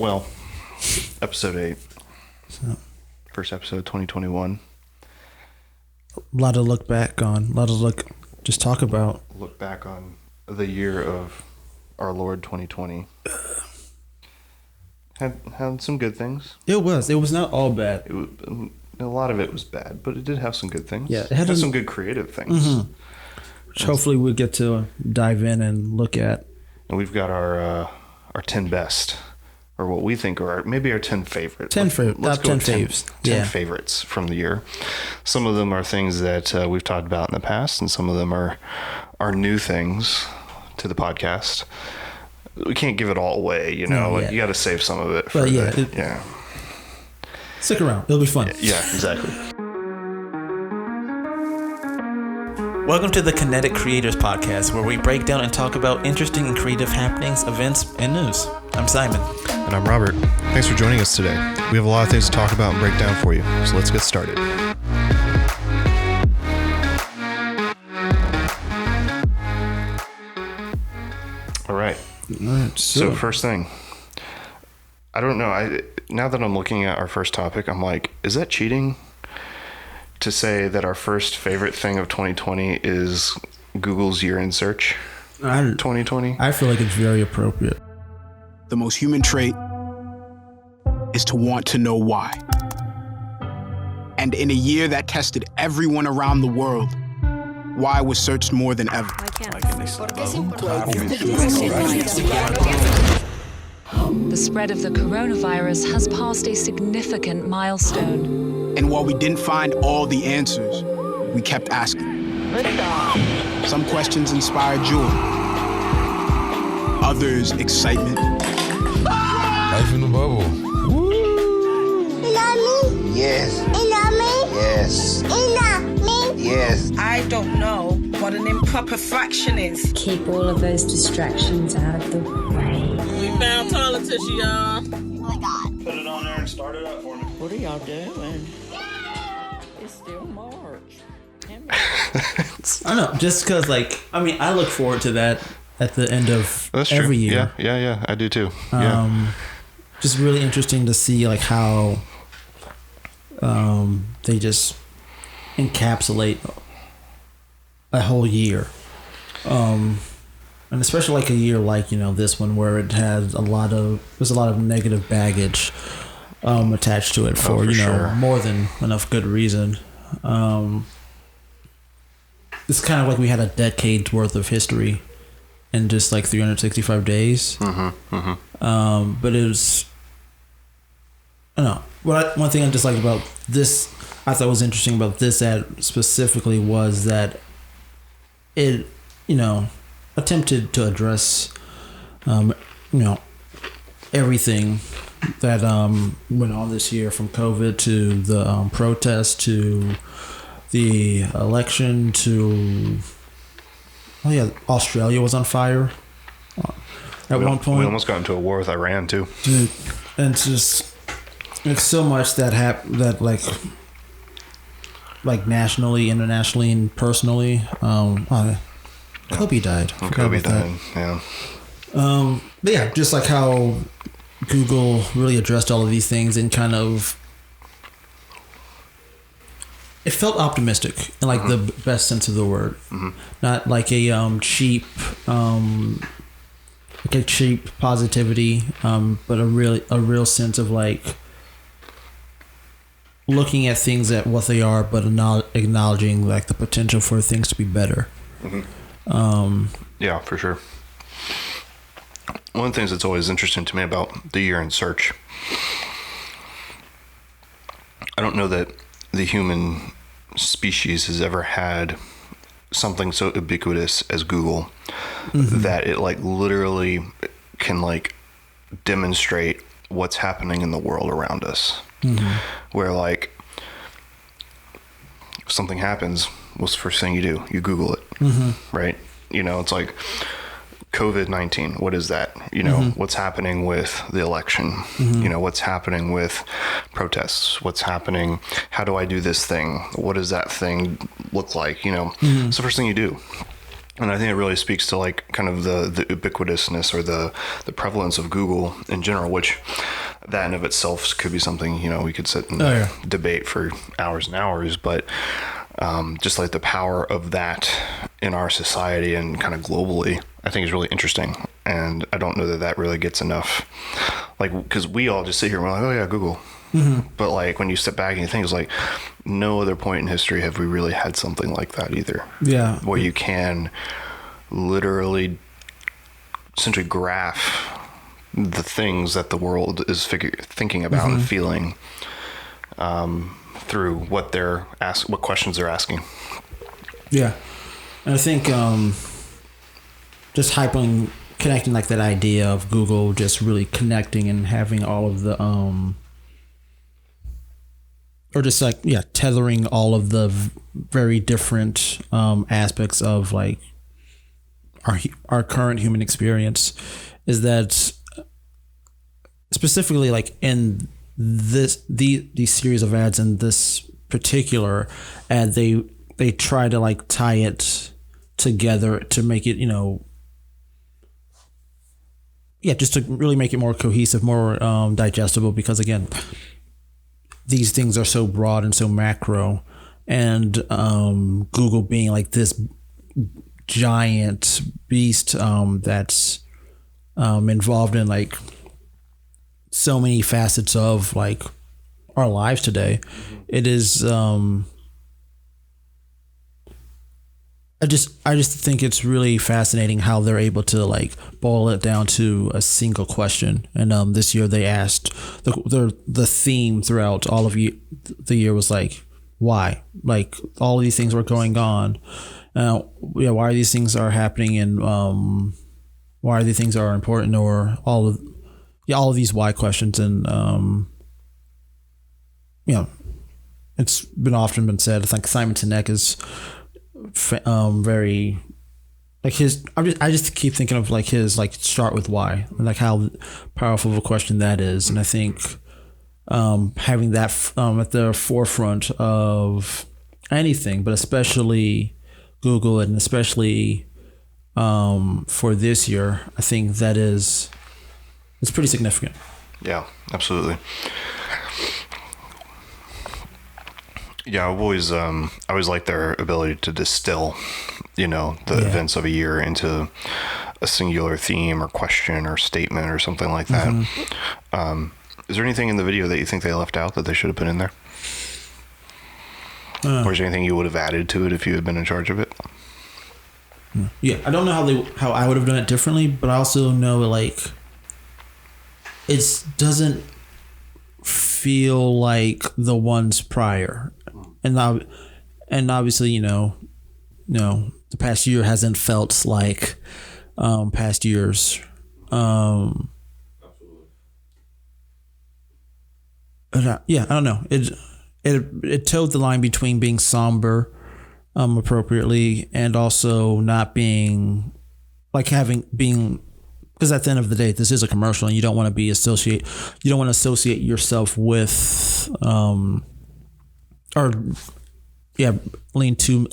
Well, episode 8. So, First episode, 2021. a lot to look back on. Just talk about. Look back on the year of our Lord 2020. Had some good things. It was not all bad. A lot of it was bad, but it did have some good things. Yeah, it had some good creative things. Mm-hmm. Which hopefully we'll get to dive in and look at. And we've got our 10 best, or what we think are maybe our 10 favorites. Top 10 faves. 10 favorites from the year. Some of them are things that we've talked about in the past, and some of them are new things to the podcast. We can't give it all away, you know. You got to save some of it for Stick around. It'll be fun. Yeah, exactly. Welcome to the Kinetik Creators podcast, where we break down and talk about interesting and creative happenings, events, and news. I'm Simon. And I'm Robert. Thanks for joining us today. We have a lot of things to talk about and break down for you, so let's get started. All right. So first thing, I don't know. Now that I'm looking at our first topic, I'm like, is that cheating to say that our first favorite thing of 2020 is Google's year-end search? 2020. I feel like it's very appropriate. The most human trait is to want to know why. And in a year that tested everyone around the world, why was searched more than ever. The spread of the coronavirus has passed a significant milestone. And while we didn't find all the answers, we kept asking. Some questions inspired joy. Others, excitement. Life in the bubble. Woo! You love me? Yes. You love me? Yes. You love me? Yes. I don't know what an improper fraction is. Keep all of those distractions out of the way. We found toilet tissue, y'all. Oh my God. Put it on there and start it up for me. What are y'all doing? It's still March. I don't know, just because, I look forward to that at the end of every year. Yeah, I do too. Just really interesting to see, how they just encapsulate a whole year. And especially a year this one, where it had there's a lot of negative baggage attached to it for sure. more than enough good reason. It's kind of like we had a decade's worth of history in just 365 days. But it was, I don't know. One thing I just liked about this, I thought was interesting about this ad specifically, was that it, attempted to address, everything that went on this year, from COVID to the protests to the election to Australia was on fire at one point. We almost got into a war with Iran too. Dude, and it's so much that nationally, internationally, and personally. Kobe died. Kobe died. Yeah. But yeah, just how Google really addressed all of these things and kind of, it felt optimistic in the best sense of the word. Not a cheap positivity, but a real sense of looking at things at what they are, but acknowledging the potential for things to be better. Yeah, for sure. One of the things that's always interesting to me about the year in search, I don't know that the human species has ever had something so ubiquitous as Google, that it literally can demonstrate what's happening in the world around us. Where if something happens, what's the first thing you do? You Google it, right? It's COVID-19. What is that? What's happening with the election? What's happening with protests? What's happening? How do I do this thing? What does that thing look like? It's the first thing you do. And I think it really speaks to like kind of the ubiquitousness or the prevalence of Google in general, which that in of itself could be something, we could sit and debate for hours and hours, but just like the power of that in our society and kind of globally, I think is really interesting. And I don't know that really gets enough, like, because we all just sit here and we're like, oh yeah, Google. Mm-hmm. But like when you step back and you think, it's like no other point in history have we really had something like that either. Yeah. Where you can literally essentially graph the things that the world is thinking about and feeling through what what questions they're asking. Yeah. And I think just connecting like that idea of Google just really connecting and having all of the or just like tethering all of the very different aspects of like our current human experience, is that specifically like in these series of ads, in this particular ad, they try to like tie it together to make it just to really make it more cohesive, more digestible, because again, these things are so broad and so macro, and Google being like this giant beast that's involved in like so many facets of like our lives today. It is I just think it's really fascinating how they're able to like boil it down to a single question. And this year they asked the theme throughout all of the year was like, why? Like all of these things were going on. Why these things are happening, and why these things are important, or all of these why questions. And it's often been said, I think Simon Sinek is very like his. I just keep thinking of like his like start with why, and like how powerful of a question that is. And I think having that at the forefront of anything, but especially Google, and especially for this year, I think that it's pretty significant. Yeah, absolutely. Yeah, I always like their ability to distill, the events of a year into a singular theme or question or statement or something like that. Mm-hmm. Is there anything in the video that you think they left out that they should have put in there? Or is there anything you would have added to it if you had been in charge of it? Yeah, I don't know how I would have done it differently, but I also know like it doesn't feel like the ones prior, and obviously the past year hasn't felt like past years. Absolutely. I don't know. It towed the line between being somber appropriately, and also not being like because at the end of the day, this is a commercial, and you don't want to associate yourself with lean too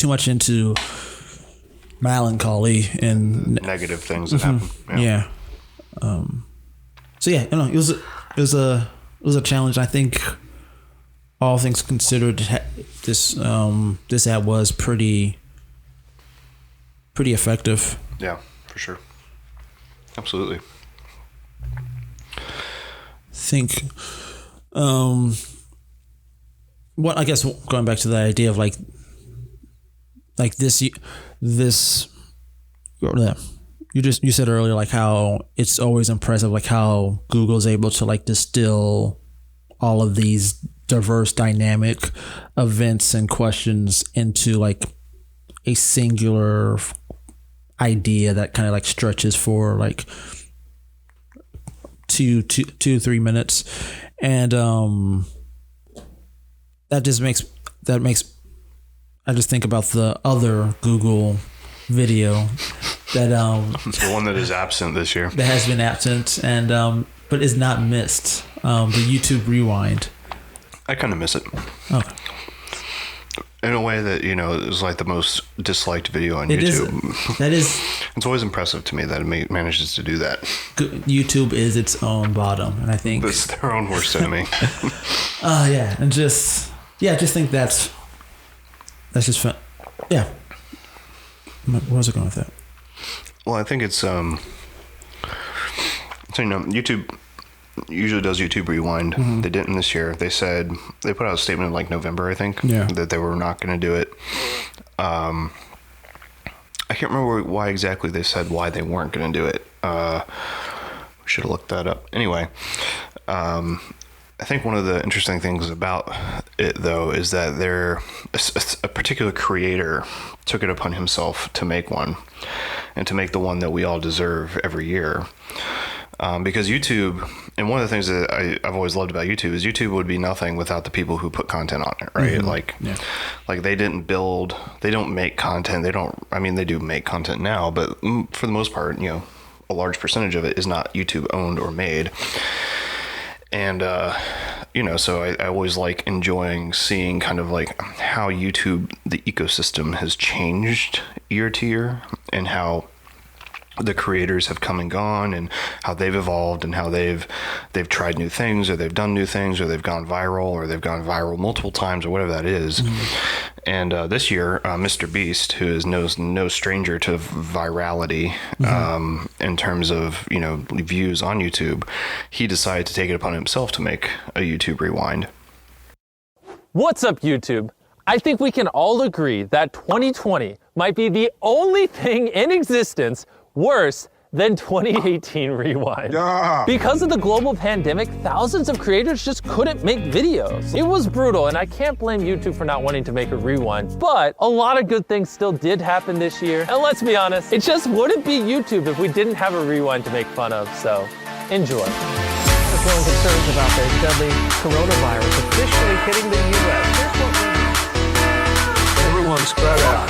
much into melancholy and negative things that happen. It was a challenge. I think all things considered, this ad was pretty effective. Yeah, for sure. Absolutely. Think what I guess going back to the idea of like this you said earlier, like how it's always impressive like how Google's able to like distill all of these diverse dynamic events and questions into like a singular idea that kind of like stretches for like 2-3 minutes, and that makes I just think about the other Google video that the one that is absent this year, that has been absent, and but is not missed, the YouTube Rewind. I kind of miss it. Okay. in a way that, you know, is like the most disliked video on It is. YouTube. That is. It's always impressive to me that it manages to do that. YouTube is its own bottom, and I think It's their own worst enemy. yeah, and just think that's just fun. Yeah. Where was I going with that? Well, I think it's so, you know, YouTube usually does YouTube Rewind. Mm-hmm. They didn't this year. They said they put out a statement in like November, I think, Yeah. that they were not going to do it. I can't remember why exactly they said why they weren't going to do it. We should have looked that up. Anyway, I think one of the interesting things about it, though, is that a particular creator took it upon himself to make one, and to make the one that we all deserve every year. Because YouTube, and one of the things that I've always loved about YouTube is YouTube would be nothing without the people who put content on it, right? Mm-hmm. Like they don't make content. They do make content now, but for the most part, you know, a large percentage of it is not YouTube owned or made. And, you know, so I always like enjoying seeing kind of like how YouTube, the ecosystem has changed year to year, and how the creators have come and gone, and how they've evolved, and how they've tried new things, or they've done new things, or they've gone viral, or they've gone viral multiple times, or whatever that is. Mm-hmm. And this year, Mr. Beast, who is no stranger to virality, mm-hmm. In terms of, you know, views on YouTube, he decided to take it upon himself to make a YouTube Rewind. What's up, YouTube? I think we can all agree that 2020 might be the only thing in existence worse than 2018 Rewind. Yeah. Because of the global pandemic, thousands of creators just couldn't make videos. It was brutal, and I can't blame YouTube for not wanting to make a Rewind, but a lot of good things still did happen this year. And let's be honest, it just wouldn't be YouTube if we didn't have a Rewind to make fun of, so enjoy. There's growing concerns about the deadly coronavirus officially hitting the U.S. Here's what we Everyone spread out.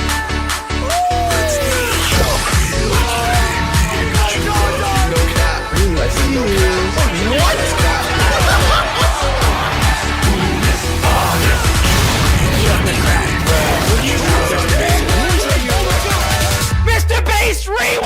Mr. Beast Rewind!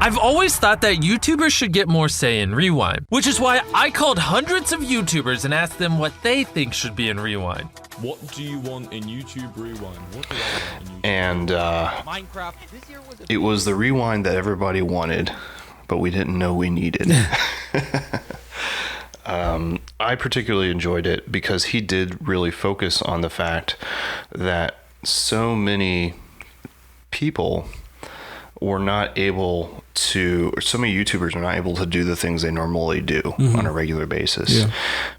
I've always thought that YouTubers should get more say in Rewind, which is why I called hundreds of YouTubers and asked them what they think should be in Rewind. What do you want in YouTube Rewind? What do I want in YouTube? And it was the Rewind that everybody wanted, but we didn't know we needed. I particularly enjoyed it because he did really focus on the fact that so many people were not able to, or so many YouTubers are not able to do the things they normally do mm-hmm. on a regular basis. Yeah.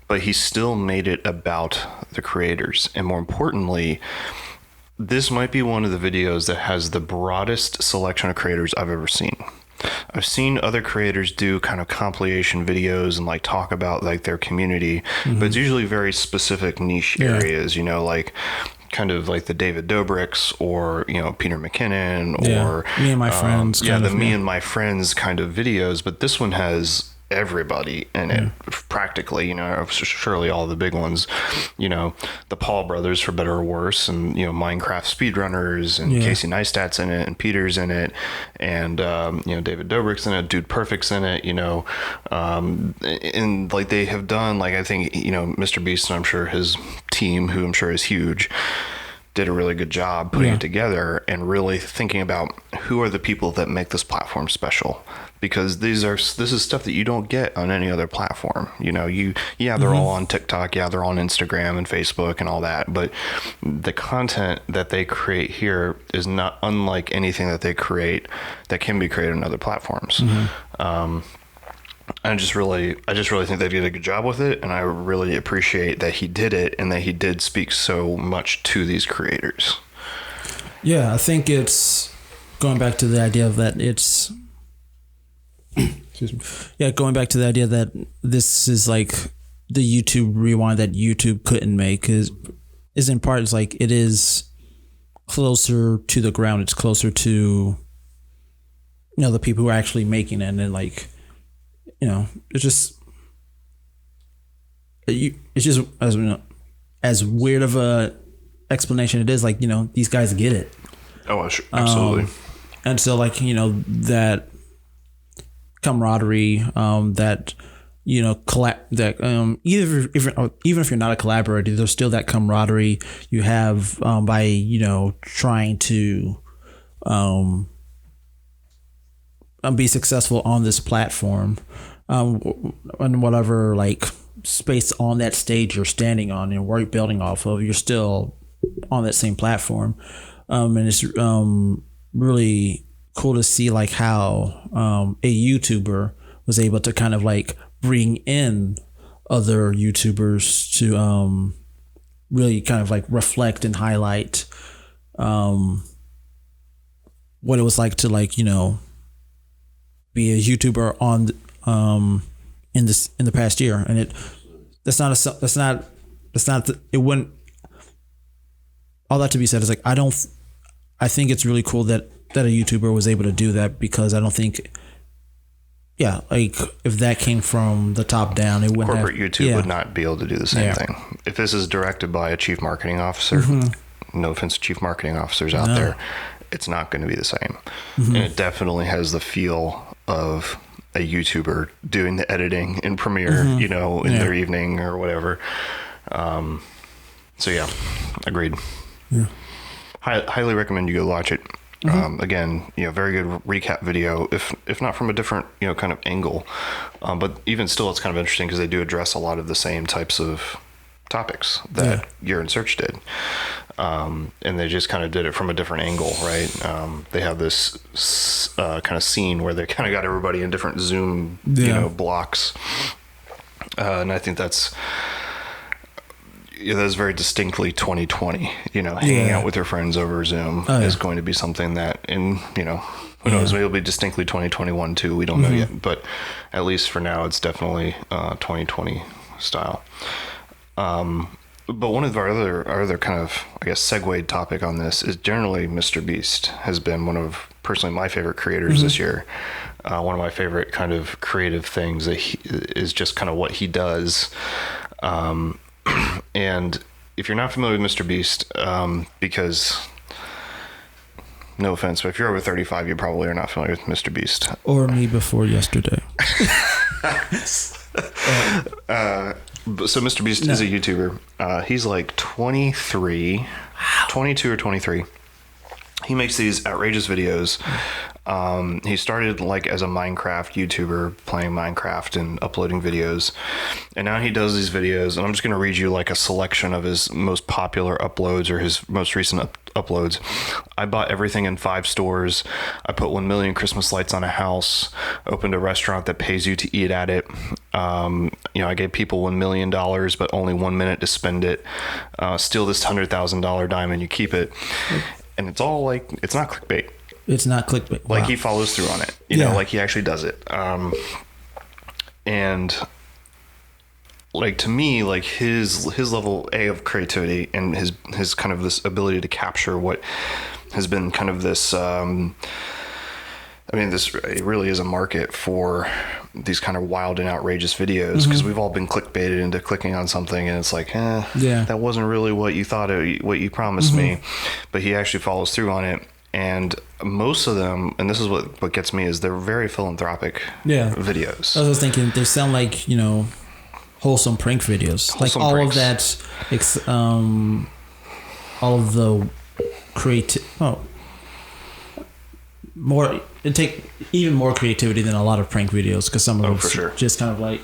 But he still made it about the creators. And more importantly, this might be one of the videos that has the broadest selection of creators I've ever seen. I've seen other creators do kind of compilation videos and like talk about like their community, mm-hmm. but it's usually very specific niche areas, you know, like kind of like the David Dobrik's or, you know, Peter McKinnon or me and my friends. Me and my friends kind of videos. But this one has everybody in it practically, you know, surely all the big ones, you know, the Paul brothers for better or worse, and, you know, Minecraft speedrunners, and Casey Neistat's in it, and Peter's in it, and you know, David Dobrik's in it, Dude Perfect's in it, you know, and like they have done, like I think, you know, Mr. Beast, and I'm sure his team, who I'm sure is huge, did a really good job putting it together and really thinking about who are the people that make this platform special, because this is stuff that you don't get on any other platform. You know, they're all on TikTok, they're on Instagram and Facebook and all that, but the content that they create here is not unlike anything that they create that can be created on other platforms. I just really think they did a good job with it, and I really appreciate that he did it and that he did speak so much to these creators. Yeah, I think it's going back to the idea of that it's excuse me. Yeah, going back to the idea that this is like the YouTube Rewind that YouTube couldn't make is in part, it's like it is closer to the ground. It's closer to, you know, the people who are actually making it, and then like, you know, it's just, it's just as weird of a explanation it is. Like, you know, these guys get it. Oh, absolutely. And so, like, you know, that camaraderie, that, you know, even if you're not a collaborator, there's still that camaraderie you have by, you know, trying to be successful on this platform, and whatever like space on that stage you're standing on and where you're building off of, you're still on that same platform. And it's really cool to see like how a YouTuber was able to kind of like bring in other YouTubers to really kind of like reflect and highlight what it was like to, like, you know, be a YouTuber on in the past year. And it wouldn't, all that to be said is like, I think it's really cool that a YouTuber was able to do that, because I don't think, like if that came from the top down, it wouldn't corporate YouTube would not be able to do the same thing. If this is directed by a chief marketing officer, no offense to chief marketing officers out there, it's not going to be the same. And it definitely has the feel of a YouTuber doing the editing in Premiere, you know, in their evening or whatever. So yeah, agreed. Yeah. Highly recommend you go watch it. Again, you know, very good recap video, if not from a different, you know, kind of angle. But even still, it's kind of interesting because they do address a lot of the same types of topics that You're in Search did. And they just kind of did it from a different angle, right? They have this kind of scene where they kind of got everybody in different Zoom, you know, blocks. And I think that's very distinctly 2020, you know, hanging out with your friends over Zoom is going to be something that, you know, who knows, maybe it'll be distinctly 2021 too. We don't know yet, but at least for now, it's definitely 2020 style. But one of our other kind of, I guess, segued topic on this is generally Mr. Beast has been one of personally my favorite creators this year. One of my favorite kind of creative things that is just kind of what he does. And if you're not familiar with Mr. Beast, because no offense, but if you're over 35, you probably are not familiar with Mr. Beast. Or me before yesterday. So Mr. Beast is a YouTuber. He's like 22 or 23. He makes these outrageous videos. He started like as a Minecraft YouTuber, playing Minecraft and uploading videos. And now he does these videos, and I'm just going to read you like a selection of his most popular uploads or his most recent uploads. I bought everything in 5 stores. I put 1 million Christmas lights on a house, opened a restaurant that pays you to eat at it. You know, I gave people $1 million, but only 1 minute to spend it. Steal this $100,000 diamond, you keep it. And it's all like, it's not clickbait. It's not clickbait. Like he follows through on it, you know, like he actually does it. And like, to me, like his level of creativity and his kind of this ability to capture what has been kind of this, I mean, it really is a market for these kind of wild and outrageous videos, because we've all been clickbaited into clicking on something, and it's like, that wasn't really what you thought, what you promised me. But he actually follows through on it. And most of them, and this is what gets me, is they're very philanthropic videos. I was thinking they sound like, you know, wholesome prank videos. Wholesome like all pranks. Of that, all of the it take even more creativity than a lot of prank videos, because some of them just kind of like,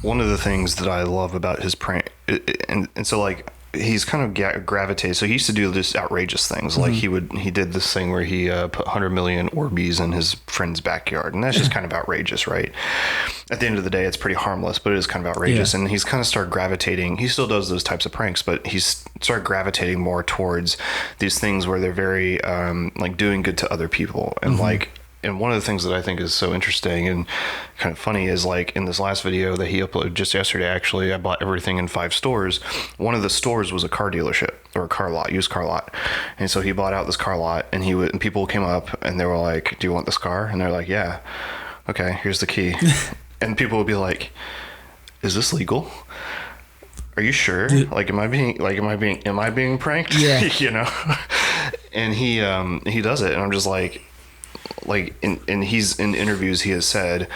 one of the things that I love about his prank, and so like he's kind of gravitated. So he used to do this outrageous things. Like he did this thing where he put 100 million Orbeez in his friend's backyard, and that's just kind of outrageous, right? At the end of the day, it's pretty harmless, but it is kind of outrageous. And he's kind of started gravitating. He still does those types of pranks, but he's started gravitating more towards these things where they're very like doing good to other people, and like. And one of the things that I think is so interesting and kind of funny is, like, in this last video that he uploaded just yesterday, actually, I bought everything in 5 stores. One of the stores was a car dealership or a car lot, used car lot. And so he bought out this car lot, and people came up and they were like, "Do you want this car?" And they're like, "Yeah." okay, here's the key. And people would be like, is this legal? Are you sure? Like, am I being pranked? Yeah. You know? And he does it. And I'm just like, and he's in interviews, he has said,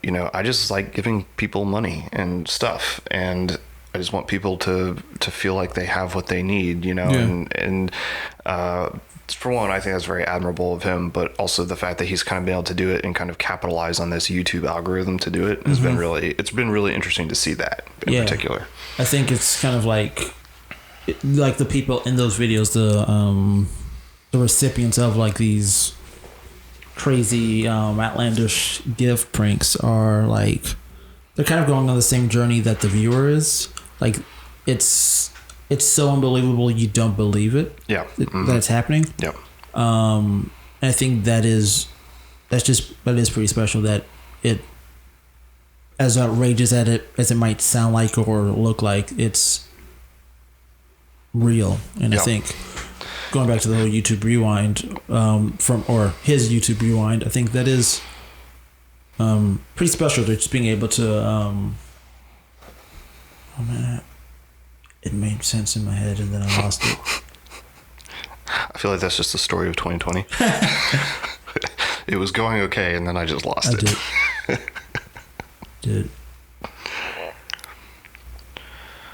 you know, I just like giving people money and stuff. And I just want people to feel like they have what they need, you know? Yeah. And for one, I think that's very admirable of him, but also the fact that he's kind of been able to do it and kind of capitalize on this YouTube algorithm to do it has been really interesting to see that in particular. I think it's kind of like the people in those videos, the recipients of like these crazy outlandish gift pranks are like, they're kind of going on the same journey that the viewer is. Like, it's so unbelievable you don't believe it. Yeah. That it's happening. Yeah. I think that is pretty special, that it, as outrageous as it might sound like or look like, it's real. And I think going back to the whole YouTube Rewind, or his YouTube Rewind, I think that is pretty special. They're just being able to oh man, it made sense in my head and then I lost it. I feel like that's just the story of 2020. It was going okay and then I just lost it. Did.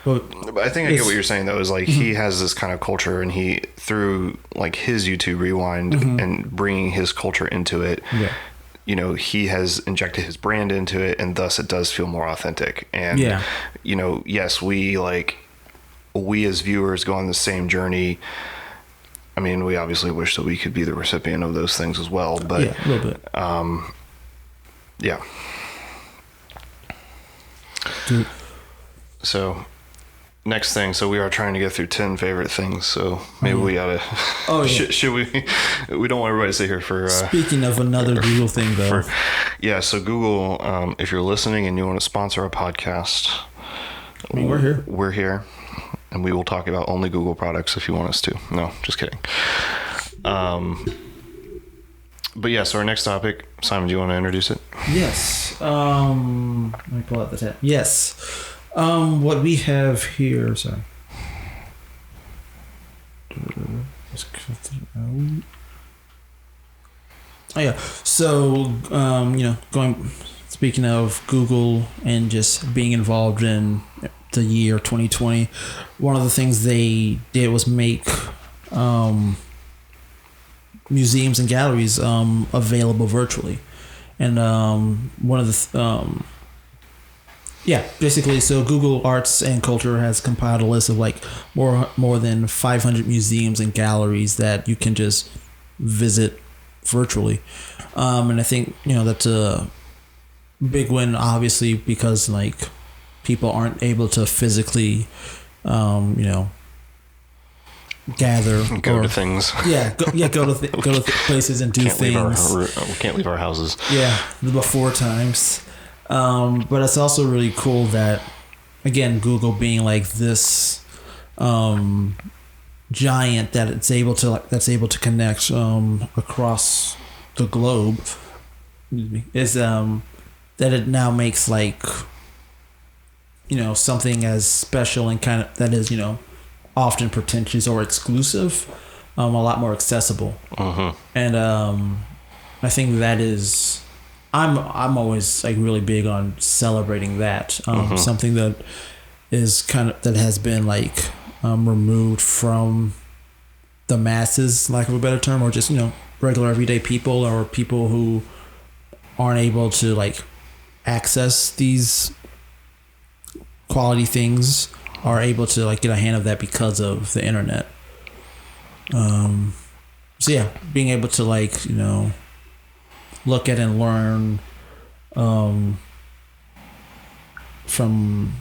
But I think I get what you're saying though, is like he has this kind of culture, and he, through like his YouTube Rewind and bringing his culture into it, you know, he has injected his brand into it, and thus it does feel more authentic. And you know, yes, we as viewers go on the same journey. I mean, we obviously wish that we could be the recipient of those things as well, but a little bit. Yeah. Dude. So next thing, so we are trying to get through 10 favorite things, so maybe we ought to should we don't want everybody to sit here for speaking of another Google thing though. So Google, if you're listening and you want to sponsor a podcast, I mean, we're here, and we will talk about only Google products if you want us to. No, just kidding. But yeah, so our next topic, Simon, do you want to introduce it? Yes. Let me pull out the tab. Yes. What we have here, sorry. Oh yeah. So, you know, speaking of Google and just being involved in the year 2020, one of the things they did was make museums and galleries available virtually. And one of the basically, so Google Arts and Culture has compiled a list of like more than 500 museums and galleries that you can just visit virtually. And I think, you know, that's a big win, obviously, because like people aren't able to physically, you know, gather, go to things. Go to places and do things. We can't leave our houses. Yeah, the before times. But it's also really cool that, again, Google being like this giant that's able to connect across the globe, is that it now makes like, you know, something as special and kind of that is, you know, often pretentious or exclusive, a lot more accessible. And I think that is, I'm always like really big on celebrating that. Something that is that has been like removed from the masses, lack of a better term, or just, you know, regular everyday people or people who aren't able to like access these quality things are able to like get a hand of that because of the internet. So yeah, being able to like, you know, look at and learn from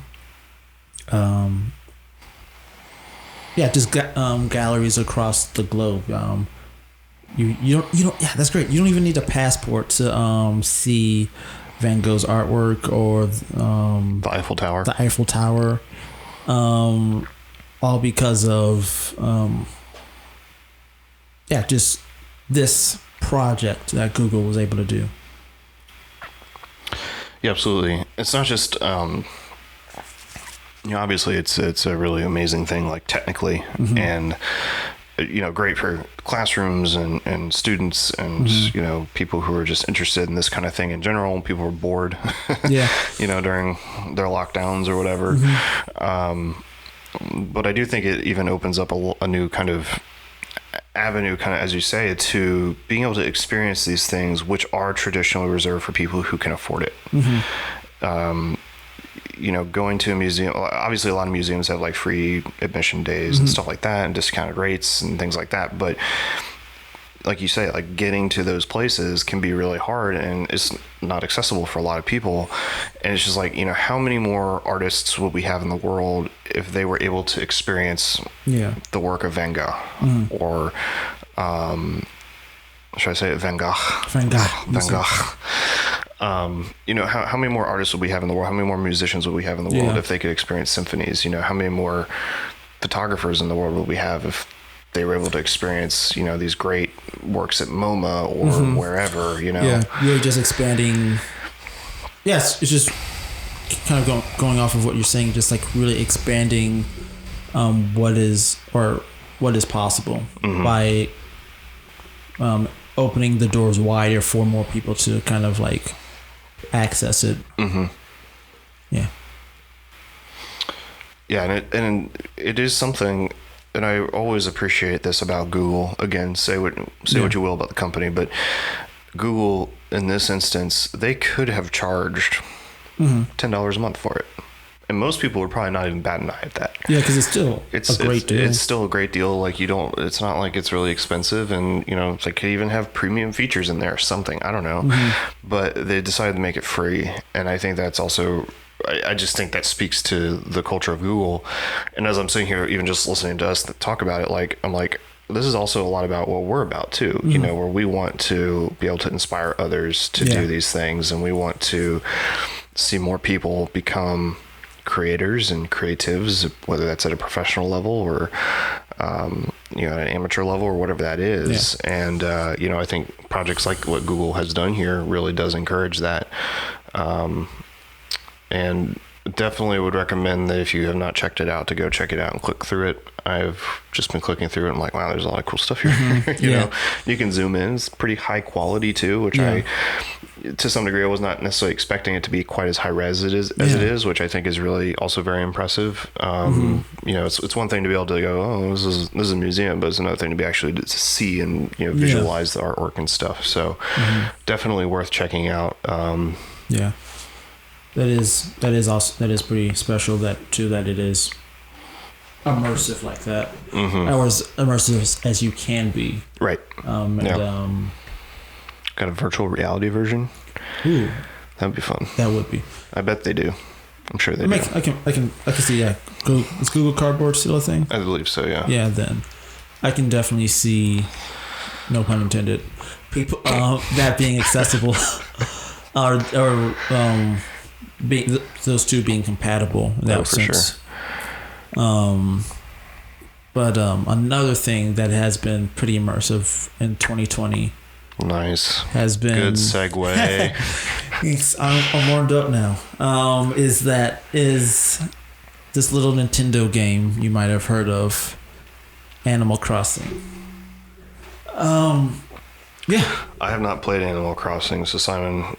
just galleries across the globe. You don't that's great. You don't even need a passport to see Van Gogh's artwork or the Eiffel Tower. All because of just this project that Google was able to do. Yeah, absolutely. It's not just, obviously it's a really amazing thing, like technically, and, great for classrooms and students and, people who are just interested in this kind of thing in general. People are bored, during their lockdowns or whatever. But I do think it even opens up a new kind of avenue, kind of, as you say, to being able to experience these things which are traditionally reserved for people who can afford it. Going to a museum, obviously a lot of museums have like free admission days and stuff like that, and discounted rates and things like that, but like you say, like getting to those places can be really hard, and it's not accessible for a lot of people. And it's just like, how many more artists would we have in the world if they were able to experience the work of Van Gogh or should I say it? Van Gogh. Van Gogh. How many more artists would we have in the world? How many more musicians would we have in the world if they could experience symphonies? How many more photographers in the world would we have if they were able to experience, these great works at MoMA or wherever, Yeah, really just expanding. Yes, it's just kind of going off of what you're saying, just like really expanding what is possible by opening the doors wider for more people to kind of like access it. Yeah. Yeah, and it is something. And I always appreciate this about Google. Again, say what you will about the company, but Google, in this instance, they could have charged $10 a month for it, and most people would probably not even bat an eye at that. Yeah, because it's still a great deal. It's still a great deal. Like it's not like it's really expensive, and it's like could even have premium features in there or something. I don't know, but they decided to make it free, and I think that's also. I just think that speaks to the culture of Google. And as I'm sitting here, even just listening to us talk about it, I'm like, this is also a lot about what we're about too, where we want to be able to inspire others to do these things. And we want to see more people become creators and creatives, whether that's at a professional level or, at an amateur level or whatever that is. Yeah. And, I think projects like what Google has done here really does encourage that. And definitely would recommend that if you have not checked it out, to go check it out and click through it. I've just been clicking through it. And I'm like, wow, there's a lot of cool stuff here. you know, you can zoom in. It's pretty high quality too, which I, to some degree, I was not necessarily expecting it to be quite as high res it is, which I think is really also very impressive. It's one thing to be able to go, oh, this is a museum, but it's another thing to be actually to see and visualize the artwork and stuff. So definitely worth checking out. That is pretty special that it is immersive like that, or as immersive as you can be. Right. Got a virtual reality version. Ooh, that'd be fun. That would be. I bet they do. I'm sure they do. I can see. Yeah, is Google Cardboard still a thing? I believe so. Yeah. Yeah. Then I can definitely see. No pun intended. People that being accessible, or those two being compatible in that sense. Sure. But another thing that has been pretty immersive in 2020. Nice. Has been good segue. I'm warmed up now. Is this little Nintendo game you might have heard of, Animal Crossing? Yeah. I have not played Animal Crossing, so Simon.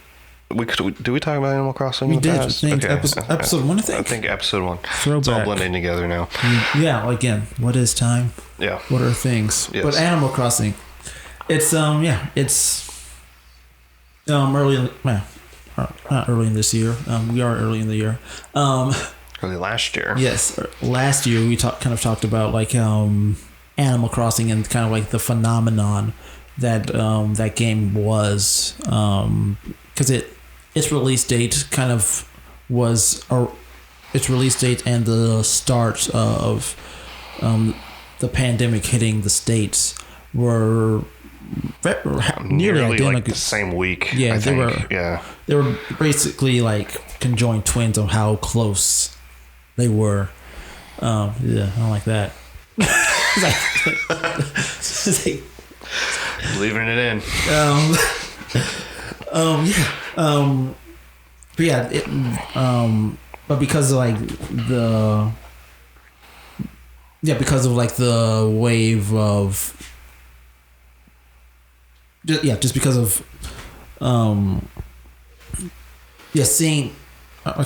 Did we talk about Animal Crossing? We did. I think episode 1. I think episode 1. Throwback. It's all blending together now. Yeah. Again, what is time? Yeah. What are things? Yes. But Animal Crossing, it's early. Not early in this year. We are early in the year. Early last year. Yes, last year we talked about like Animal Crossing and kind of like the phenomenon that that game was, because its release date kind of was its release date and the start of the pandemic hitting the States were nearly identical. Like the same week. Yeah, I think. They were basically like conjoined twins of how close they were. I don't like that. Leaving it in. but yeah, but because of like the wave of just because of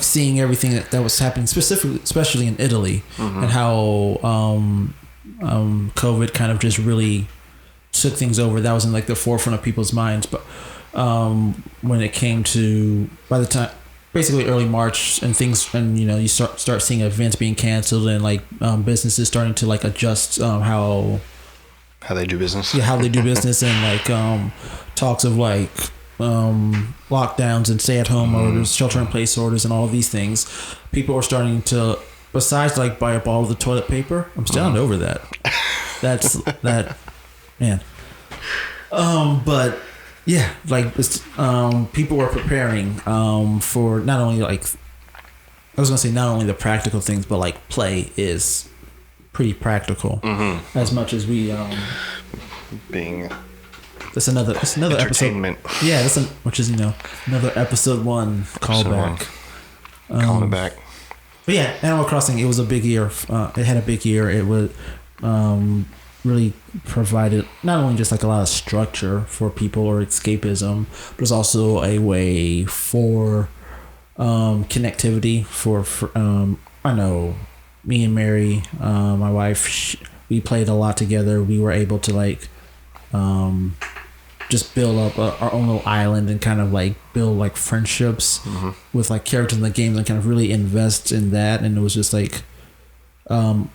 seeing everything that was happening, especially in Italy, and how COVID kind of just really took things over. That was in like the forefront of people's minds. But when it came to, by the time basically early March and things, and you start seeing events being canceled and like businesses starting to like adjust how they do business. Yeah, how they do business, and like talks of like lockdowns and stay-at-home orders, shelter-in-place orders, and all of these things. People are starting to, besides like buy up all of the toilet paper. I'm still not over that. That's that, man. But yeah, like people were preparing for not only like, I was gonna say not only the practical things, but like play is pretty practical as much as we being. That's another entertainment. Episode. Yeah, which is another episode 1 callback. Calling it back. But yeah, Animal Crossing. It was a big year. It had a big year. It was really provided not only just like a lot of structure for people or escapism, but it was also a way for connectivity. For I know me and Mary, my wife, we played a lot together. We were able to like. Just build up our own little island and kind of like build like friendships with like characters in the game and kind of really invest in that. And it was just like, kind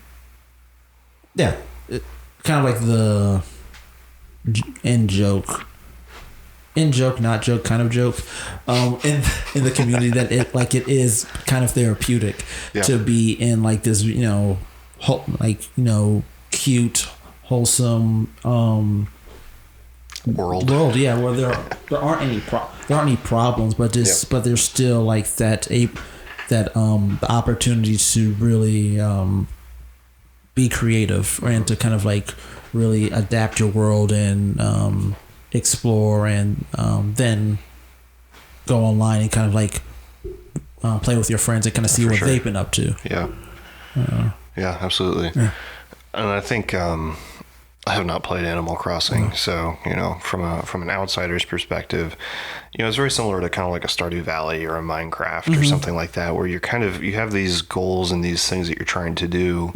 of like the in joke, not joke, kind of joke, in the community that it is kind of therapeutic to be in like this, cute, wholesome, world, yeah, where there aren't any problems, but but there's still like the opportunity to really be creative and to kind of like really adapt your world and explore and then go online and kind of like play with your friends and kind of see what they've been up to. Yeah, absolutely. Yeah. And I think I have not played Animal Crossing, so from an outsider's perspective, it's very similar to kind of like a Stardew Valley or a Minecraft or something like that, where you have these goals and these things that you're trying to do,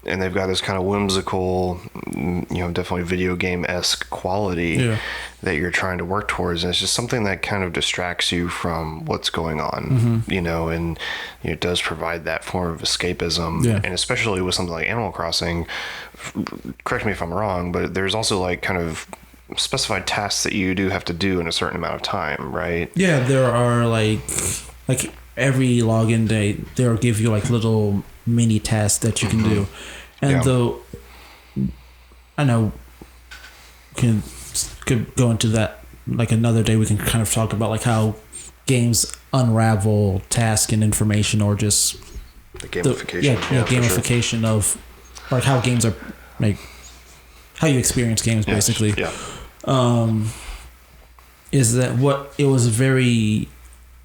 and they've got this kind of whimsical, definitely video game-esque quality that you're trying to work towards, and it's just something that kind of distracts you from what's going on, and it does provide that form of escapism, and especially with something like Animal Crossing. Correct me if I'm wrong, but there's also like kind of specified tasks that you do have to do in a certain amount of time, right? Yeah, there are like every login day, they'll give you like little mini tasks that you can do. And though I know could go into that like another day, we can kind of talk about like how games unravel task and information, or just the gamification. Gamification of like how games are like how you experience games basically. Is that what it was very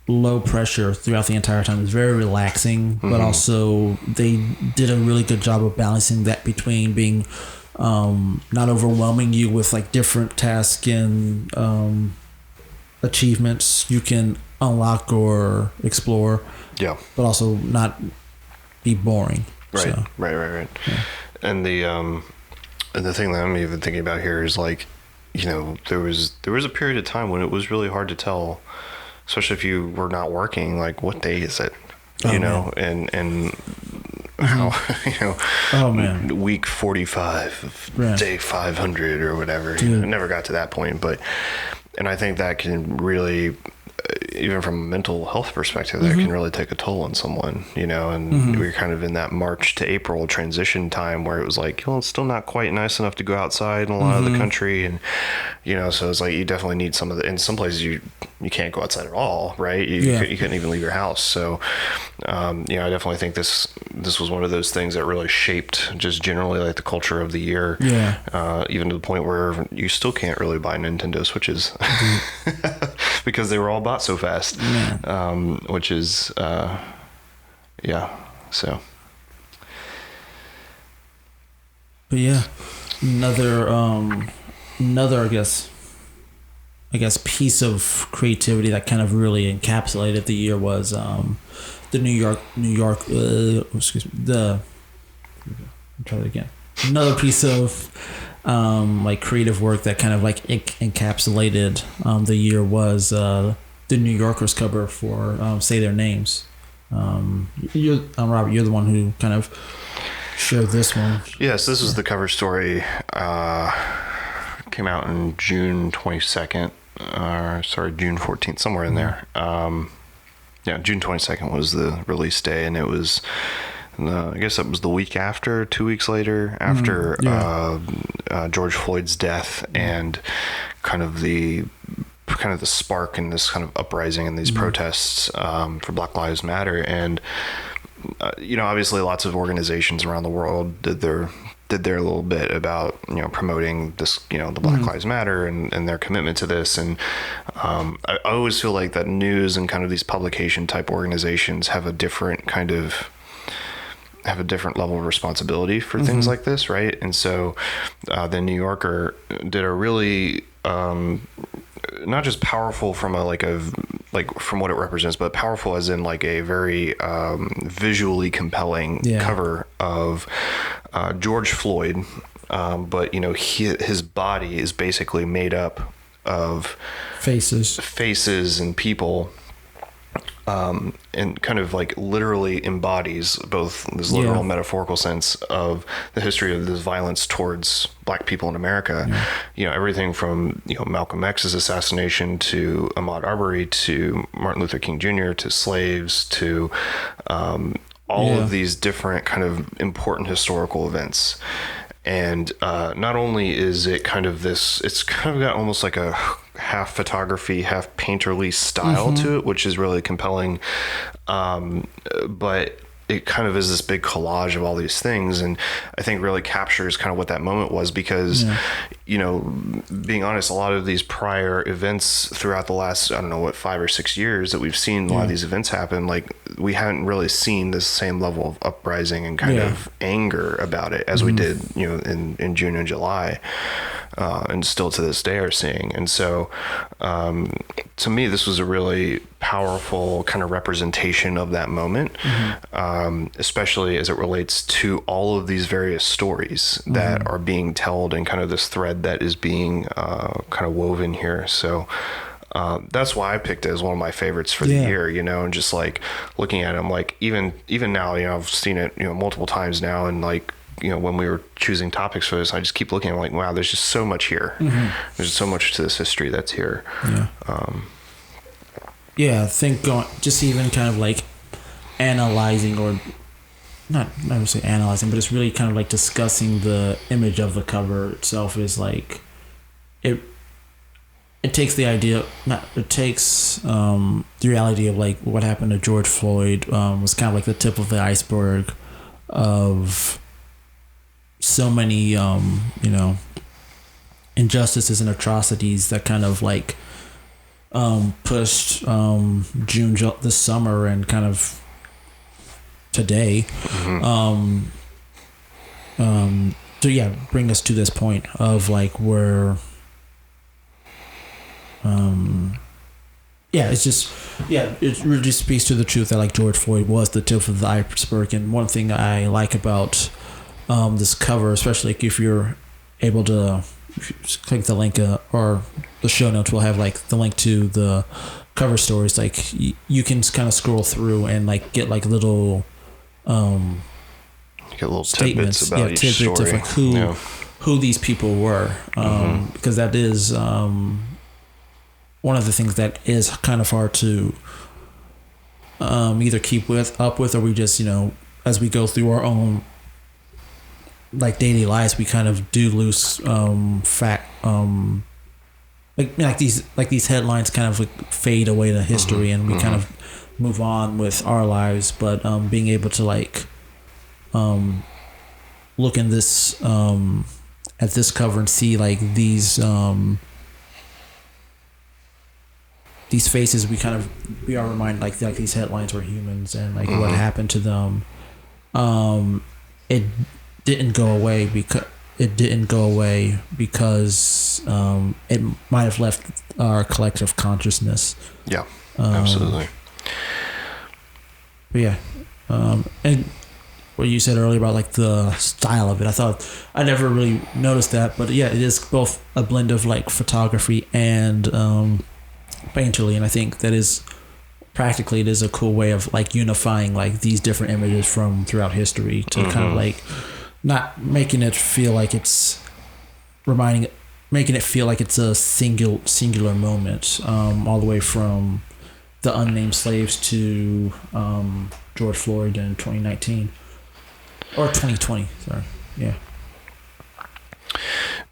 low pressure throughout the entire time. It was very relaxing, but also they did a really good job of balancing that between being not overwhelming you with like different tasks and achievements you can unlock or explore, but also not be boring. Right. Yeah. And the thing that I'm even thinking about here is like, there was a period of time when it was really hard to tell, especially if you were not working, like what day is it, and how, week 45, day 500 or whatever. I never got to that point, and I think that can really, even from a mental health perspective, that can really take a toll on someone, and we were kind of in that March to April transition time where it was like, it's still not quite nice enough to go outside in a lot of the country. And, so it's like, you definitely need in some places you can't go outside at all, right? You couldn't even leave your house. So, I definitely think this was one of those things that really shaped just generally like the culture of the year. Even to the point where you still can't really buy Nintendo Switches because they were all bought so fast. Yeah. Which is so. But yeah, another I guess piece of creativity that kind of really encapsulated the year was the New York I'll try that again. Another piece of like creative work that kind of like encapsulated the year was the New Yorker's cover for Say Their Names. Robert, you're the one who kind of shared this one. Yes, this is the cover story. Came out in June 22nd. June 14th, somewhere in there. June 22nd was the release day, and it was, I guess that was the week after, 2 weeks later, after George Floyd's death, and kind of the spark in this kind of uprising and these protests for Black Lives Matter. And obviously lots of organizations around the world did their little bit about promoting this, the Black Lives Matter and their commitment to this. And I always feel like that news and kind of these publication type organizations have a different level of responsibility for things like this, right? And so the New Yorker did a really not just powerful from from what it represents, but powerful as in like a very visually compelling cover of George Floyd, but his body is basically made up of faces and people, and kind of like literally embodies both this literal and metaphorical sense of the history of this violence towards Black people in America. Everything from Malcolm X's assassination to Ahmaud Arbery to Martin Luther King Jr. to slaves to all of these different kind of important historical events. And not only is it kind of this, it's kind of got almost like a half photography, half painterly style to it, which is really compelling. But it kind of is this big collage of all these things, and I think really captures kind of what that moment was, because being honest, a lot of these prior events throughout the last 5 or 6 years that we've seen a lot of these events happen, like we haven't really seen this same level of uprising and kind of anger about it as we did in June and July, and still to this day are seeing. And so to me, this was a really powerful kind of representation of that moment, especially as it relates to all of these various stories that are being told, and kind of this thread that is being kind of woven here. So that's why I picked it as one of my favorites for the year, and just like looking at it, I'm like, even now, I've seen it, multiple times now, and like, when we were choosing topics for this, I just keep looking, I'm like, wow, there's just so much here. There's so much to this history that's here. I think just even kind of like analyzing, or not necessarily analyzing, but just really kind of like discussing the image of the cover itself is like, it takes the idea, the reality of like what happened to George Floyd was kind of like the tip of the iceberg of so many injustices and atrocities that kind of like pushed June this summer and kind of today to bring us to this point of like where it really just speaks to the truth that like George Floyd was the tip of the iceberg. And one thing I like about this cover, especially like if you're able to click the link or the show notes will have like the link to the cover stories, like you can kind of scroll through and like get like little statements about each story of like who these people were, because that is one of the things that is kind of hard to either keep up with, or we just as we go through our own like daily lives, we kind of do lose like these headlines kind of like fade away to history, and we kind of move on with our lives. But being able to like look in this at this cover and see like these these faces, we are reminded like these headlines were humans and like what happened to them. It didn't go away because it might have left our collective consciousness. Yeah, absolutely. But yeah, and what you said earlier about like the style of it, I thought I never really noticed that, but yeah, it is both a blend of like photography and painterly, and I think that is practically it is a cool way of like unifying like these different images from throughout history to kind of like not making it feel like it's making it feel like it's a singular moment, all the way from the unnamed slaves to George Floyd in 2019 or 2020. Sorry, yeah,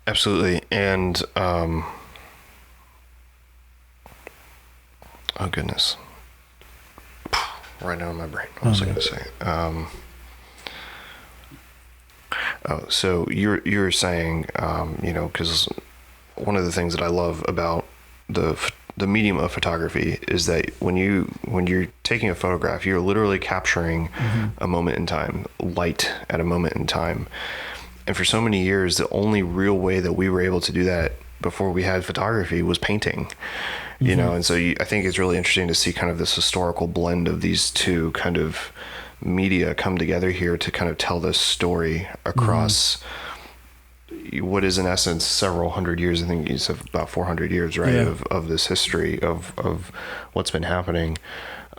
absolutely, and oh goodness, right now in my brain, what was I going to say? So you're saying, because one of the things that I love about the medium of photography is that when you're taking a photograph, you're literally capturing a moment in time, light at a moment in time. And for so many years, the only real way that we were able to do that before we had photography was painting. You know, and so I think it's really interesting to see kind of this historical blend of these two kind of media come together here to kind of tell this story across what is in essence several hundred years. I think you said about 400 years, right? Yeah. Of this history of what's been happening.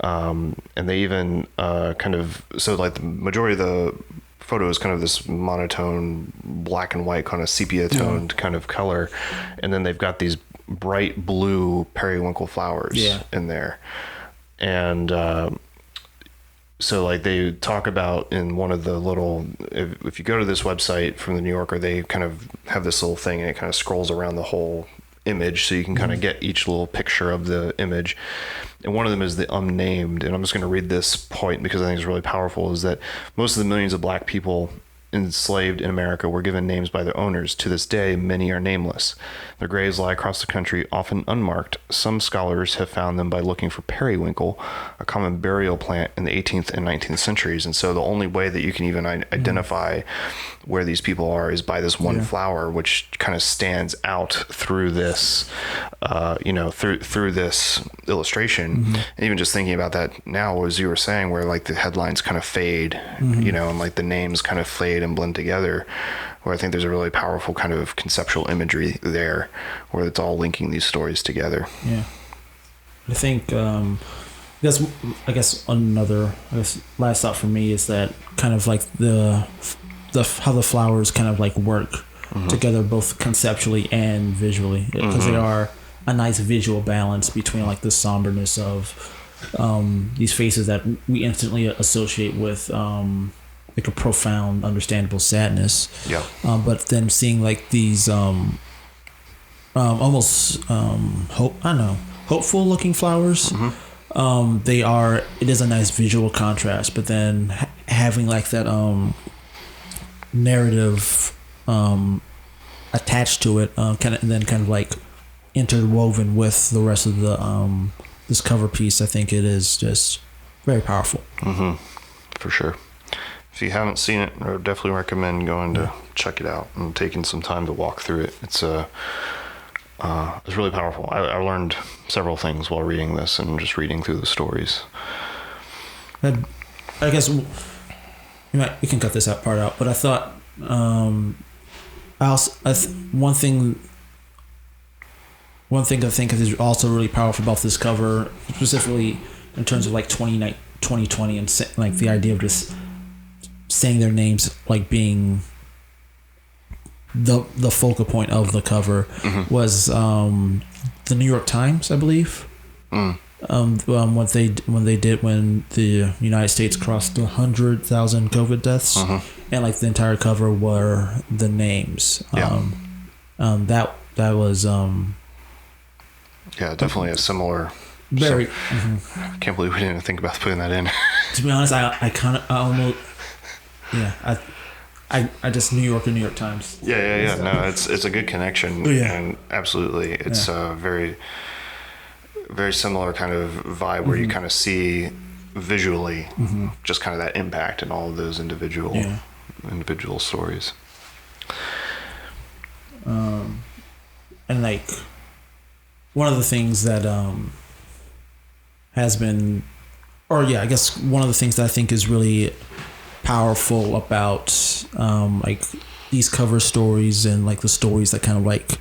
And they even so like the majority of the photo is kind of this monotone black and white kind of sepia toned kind of color, and then they've got these bright blue periwinkle flowers in there. And so like they talk about in one of the little, if you go to this website from the New Yorker, they kind of have this little thing and it kind of scrolls around the whole image so you can kind of get each little picture of the image. And one of them is the unnamed, and I'm just going to read this point because I think it's really powerful, is that most of the millions of black people enslaved in America were given names by their owners. To this day, many are nameless. Their graves lie across the country, often unmarked. Some scholars have found them by looking for periwinkle, a common burial plant in the 18th and 19th centuries. And so the only way that you can even identify where these people are is by this one flower, which kind of stands out through this, through this illustration. And even just thinking about that now, as you were saying, where like the headlines kind of fade, and like the names kind of fade and blend together, where I think there's a really powerful kind of conceptual imagery there where it's all linking these stories together. Yeah. I think last thought for me is that kind of like the how the flowers kind of like work together both conceptually and visually, because they are a nice visual balance between like the somberness of these faces that we instantly associate with like a profound, understandable sadness. Yeah. But then seeing like these almost hopeful looking flowers. It is a nice visual contrast, but then having like that narrative attached to it, kind of like interwoven with the rest of the this cover piece. I think it is just very powerful. For sure. If you haven't seen it, I would definitely recommend going to check it out and taking some time to walk through it. It's really powerful. I learned several things while reading this and just reading through the stories. I guess we can cut this part out, but I thought one thing I think is also really powerful about this cover, specifically in terms of like 2020 and like the idea of just saying their names like being the focal point of the cover, was the New York Times, I believe. What they did when the United States crossed 100,000 COVID deaths, and like the entire cover were the names. That was definitely a similar. Very. I can't believe we didn't think about putting that in. To be honest, I just New York Times. No, it's a good connection, and absolutely, it's very, very similar kind of vibe where you kind of see visually just kind of that impact in all of those individual stories. And like one of the things that has been, or I guess one of the things that I think is really powerful about like these cover stories and like the stories that kind of like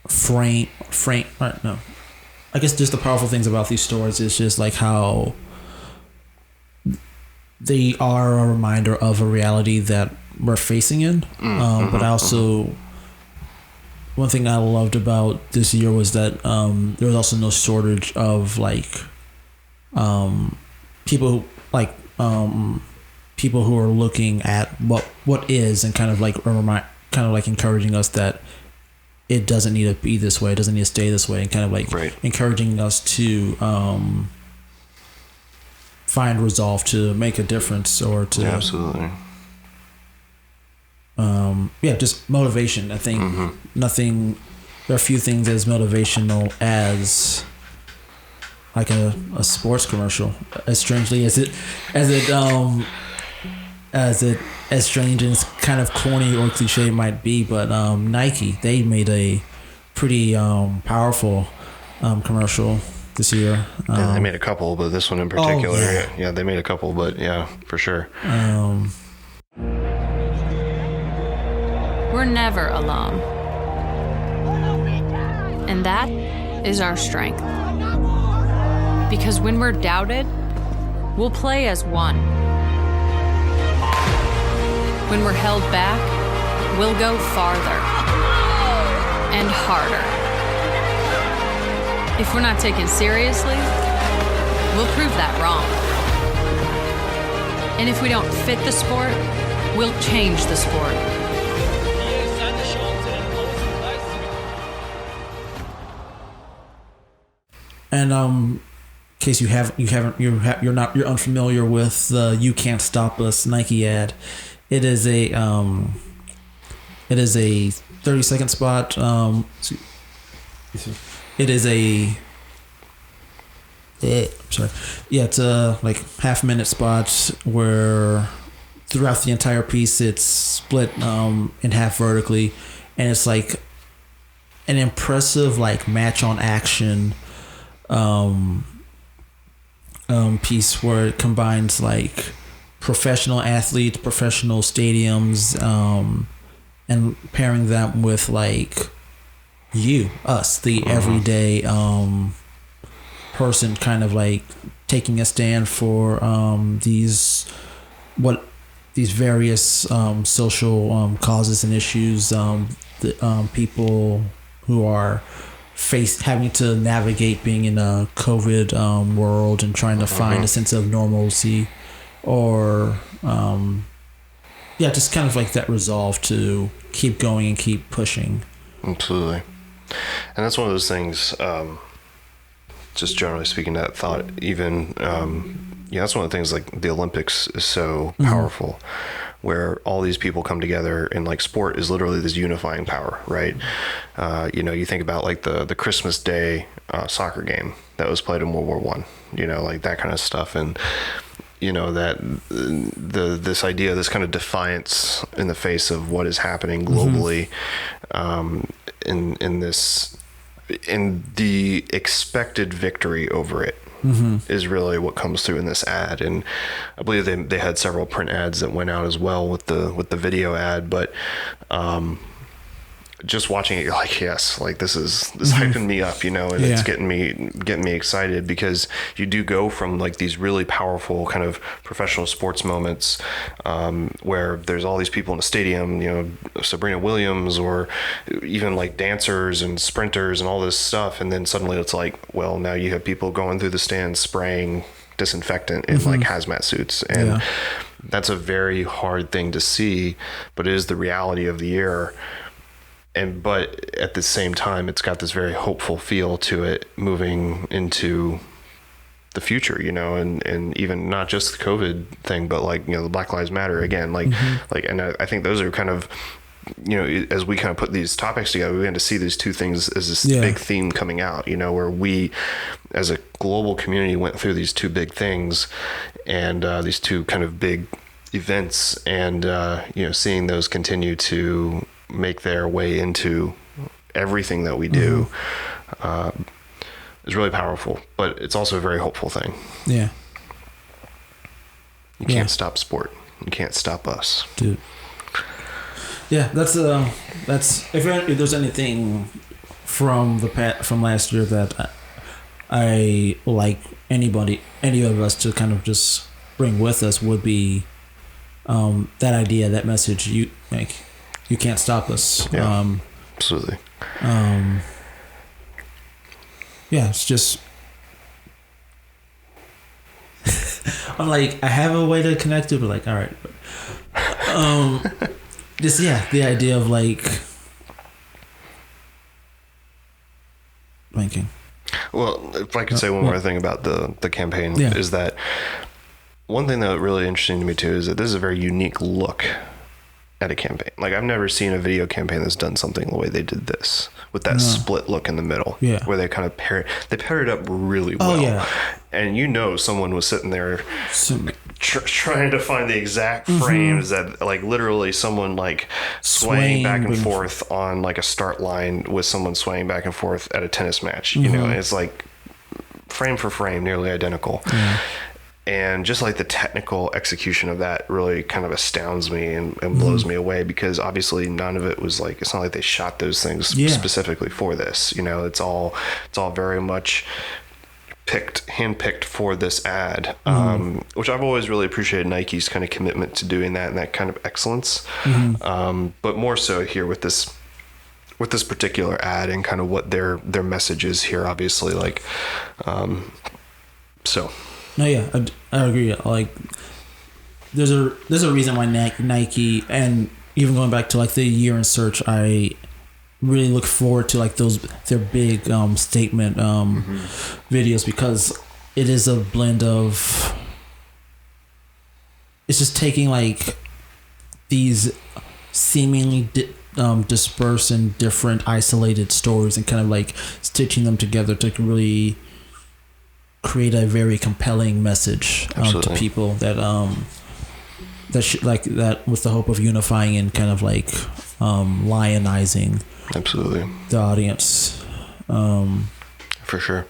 frame no, I guess just the powerful things about these stories is just like how they are a reminder of a reality that we're facing in. But also one thing I loved about this year was that there was also no shortage of like people who are looking at what is and kind of like encouraging us that it doesn't need to be this way, it doesn't need to stay this way, and kind of like encouraging us to find resolve to make a difference or to absolutely just motivation. I think nothing, there are few things as motivational as like a sports commercial, as strangely as strange and kind of corny or cliche it might be, but Nike, they made a pretty powerful commercial this year. Yeah, they made a couple, but this one in particular, they made a couple, but yeah, for sure. We're never alone. And that is our strength. Because when we're doubted, we'll play as one. When we're held back, we'll go farther and harder. If we're not taken seriously, we'll prove that wrong. And if we don't fit the sport, we'll change the sport. And in case you're unfamiliar with the "You Can't Stop Us" Nike ad, it is a 30-second spot. It's a like half-minute spot where throughout the entire piece it's split in half vertically, and it's like an impressive like match on action piece where it combines like professional athletes, professional stadiums, and pairing them with like us, the everyday person, kind of like taking a stand for these various social causes and issues, people who are having to navigate being in a COVID world and trying to find a sense of normalcy, or just kind of like that resolve to keep going and keep pushing. Absolutely. And that's one of those things, just generally speaking, that thought, even that's one of the things, like the Olympics is so powerful, where all these people come together, and like sport is literally this unifying power, right? You think about like the Christmas Day soccer game that was played in World War I, like that kind of stuff. And that this idea, this kind of defiance in the face of what is happening globally, in the expected victory over it, is really what comes through in this ad. And I believe they had several print ads that went out as well with the video ad, but just watching it, you're like, yes, like this is hyping me up, and it's getting me excited, because you do go from like these really powerful kind of professional sports moments, where there's all these people in a stadium, Sabrina Williams, or even like dancers and sprinters and all this stuff, and then suddenly it's like, well, now you have people going through the stands spraying disinfectant in like hazmat suits, and that's a very hard thing to see, but it is the reality of the year. But at the same time, it's got this very hopeful feel to it moving into the future, and even not just the COVID thing, but like, the Black Lives Matter again, like, and I think those are kind of as we kind of put these topics together, we began to see these two things as this big theme coming out, where we as a global community went through these two big things and these two kind of big events, and seeing those continue to make their way into everything that we do is really powerful, but it's also a very hopeful thing. Yeah. You can't stop sport. You can't stop us. Dude. Yeah, that's if there's anything from last year that I like any of us to kind of just bring with us would be that idea, that message. You can't stop us. Yeah, absolutely. Yeah, it's just I'm like, I have a way to connect it, but like, all right. Just the idea of like thinking. Well, if I could say one more thing about the campaign, is that one thing that really interesting to me too is that this is a very unique look at a campaign. Like, I've never seen a video campaign that's done something the way they did this, with that split look in the middle, where they kind of paired it up really well. And someone was sitting there trying to find the exact frames that, like, literally someone like swaying back and forth on like a start line with someone swaying back and forth at a tennis match. And it's like frame for frame, nearly identical. And just like the technical execution of that really kind of astounds me and blows me away, because obviously none of it was like, it's not like they shot those things specifically for this. It's all very much handpicked for this ad, which I've always really appreciated Nike's kind of commitment to doing that and that kind of excellence. But more so here with this particular ad and kind of what their message is here, obviously, like, so. No, yeah, I agree. Like, there's a reason why Nike, and even going back to like the year in search, I really look forward to like their big statement videos, because it is a blend of, it's just taking like these seemingly dispersed and different isolated stories and kind of like stitching them together to really create a very compelling message to people that with the hope of unifying and kind of like lionizing the audience. For sure.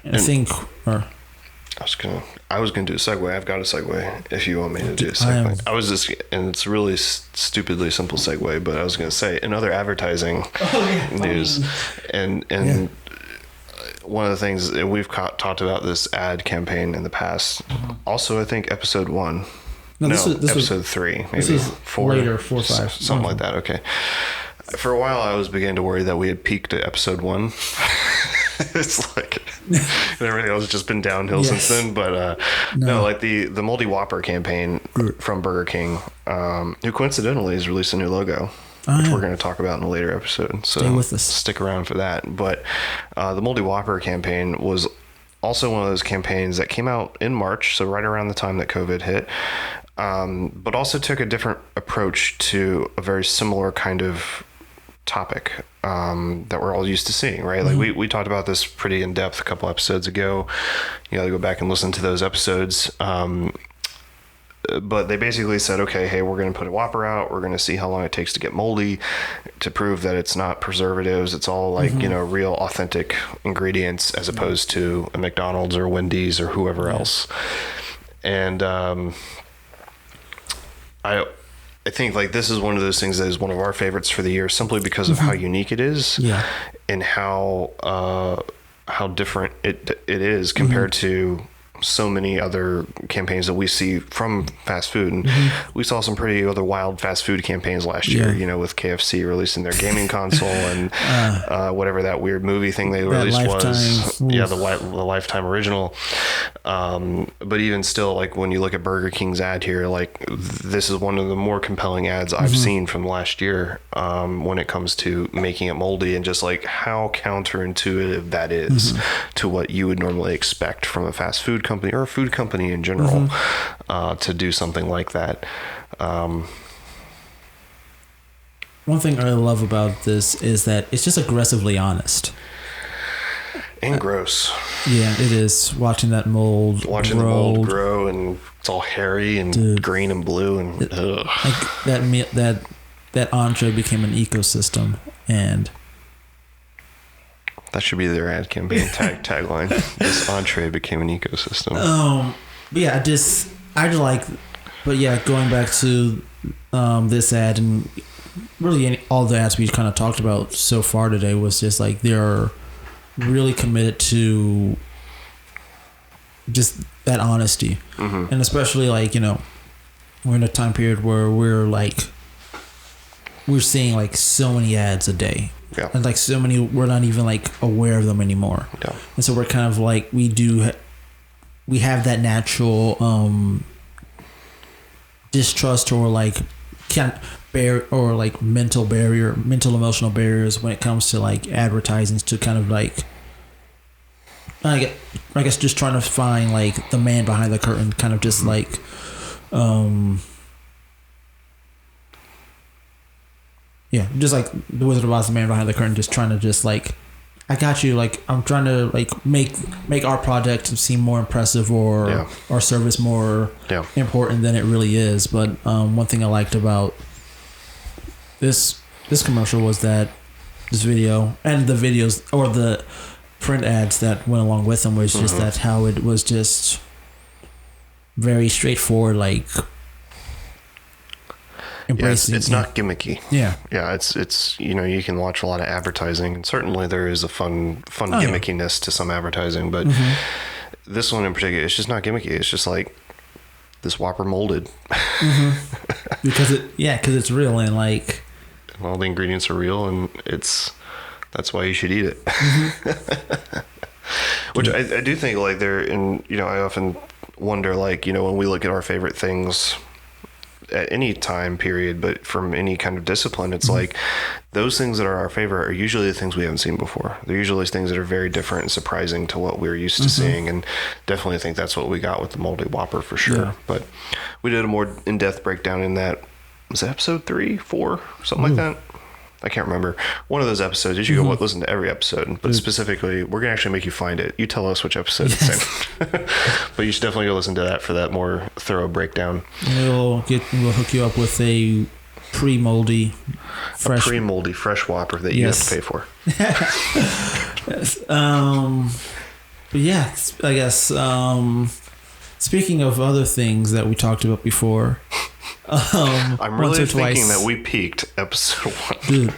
And I think I was gonna do a segue. I've got a segue if you want me to do a segue. I was just, and it's a really stupidly simple segue, but I was gonna say, in other advertising news, and one of the things, and we've talked about this ad campaign in the past. Also, I think episode 1. This episode 3, maybe 4. Later, 4 or 5. Something like that. Okay. For a while, I was beginning to worry that we had peaked at episode 1. It's like everything else has just been downhill since then. But no, like the Moldy Whopper campaign from Burger King, who coincidentally has released a new logo. Which we're going to talk about in a later episode. So stay with us. Stick around for that. But the Moldy Whopper campaign was also one of those campaigns that came out in March, so right around the time that COVID hit, but also took a different approach to a very similar kind of topic that we're all used to seeing, right? Like we talked about this pretty in depth a couple episodes ago. You gotta go back and listen to those episodes. But they basically said, okay, hey, we're going to put a Whopper out. We're going to see how long it takes to get moldy, to prove that it's not preservatives. It's all like, real authentic ingredients, as opposed to a McDonald's or Wendy's or whoever else. And I think like this is one of those things that is one of our favorites for the year, simply because of how unique it is and how different it is compared to so many other campaigns that we see from fast food. And we saw some pretty other wild fast food campaigns last year, with KFC releasing their gaming console and whatever that weird movie thing they released was. The Lifetime original. But even still, like when you look at Burger King's ad here, like this is one of the more compelling ads I've seen from last year when it comes to making it moldy, and just like how counterintuitive that is to what you would normally expect from a fast food company or a food company in general to do something like that. one thing I love about this is that it's just aggressively honest. And gross. Yeah, it is. Watching that mold Watching grow, the mold grow, and it's all hairy and green and blue, and like that entree became an ecosystem, and that should be their ad campaign tagline. This entree became an ecosystem. But yeah, going back to this ad, and really all the ads we kind of talked about so far today was just like they're really committed to just that honesty. And especially like, you know, we're in a time period where we're seeing like so many ads a day. Yeah. And like so many, we're not even like aware of them anymore. Yeah. And so we're kind of like, we have that natural distrust or like mental emotional barriers when it comes to like advertising, to kind of like, I guess just trying to find like the man behind the curtain, kind of just like just like the Wizard of Oz, the man behind the curtain, just trying to just like, I got you, like I'm trying to like make our project seem more impressive or our service more important than it really is. But one thing I liked about this commercial was that this video and the videos or the print ads that went along with them was just that how it was just very straightforward, like embracing. It's not gimmicky. Yeah, it's you know, you can watch a lot of advertising, and certainly there is a fun gimmickiness to some advertising, but this one in particular, it's just not gimmicky. It's just like this Whopper molded because it's real, and like all the ingredients are real, and that's why you should eat it. Which I do think like they're in, you know, I often wonder, like, you know, when we look at our favorite things at any time period, but from any kind of discipline, it's like those things that are our favorite are usually the things we haven't seen before. They're usually things that are very different and surprising to what we're used to seeing, and definitely think that's what we got with the moldy Whopper for sure. Yeah. But we did a more in-depth breakdown in that, was it episode 3, 4, something like that? I can't remember. One of those episodes. You should go listen to every episode, but specifically, we're gonna actually make you find it. You tell us which episode it's in. But you should definitely go listen to that for that more thorough breakdown. We'll hook you up with a pre-moldy fresh Whopper that you have to pay for. Yes. But yeah, I guess speaking of other things that we talked about before. I'm really thinking that we peaked episode 1. Dude.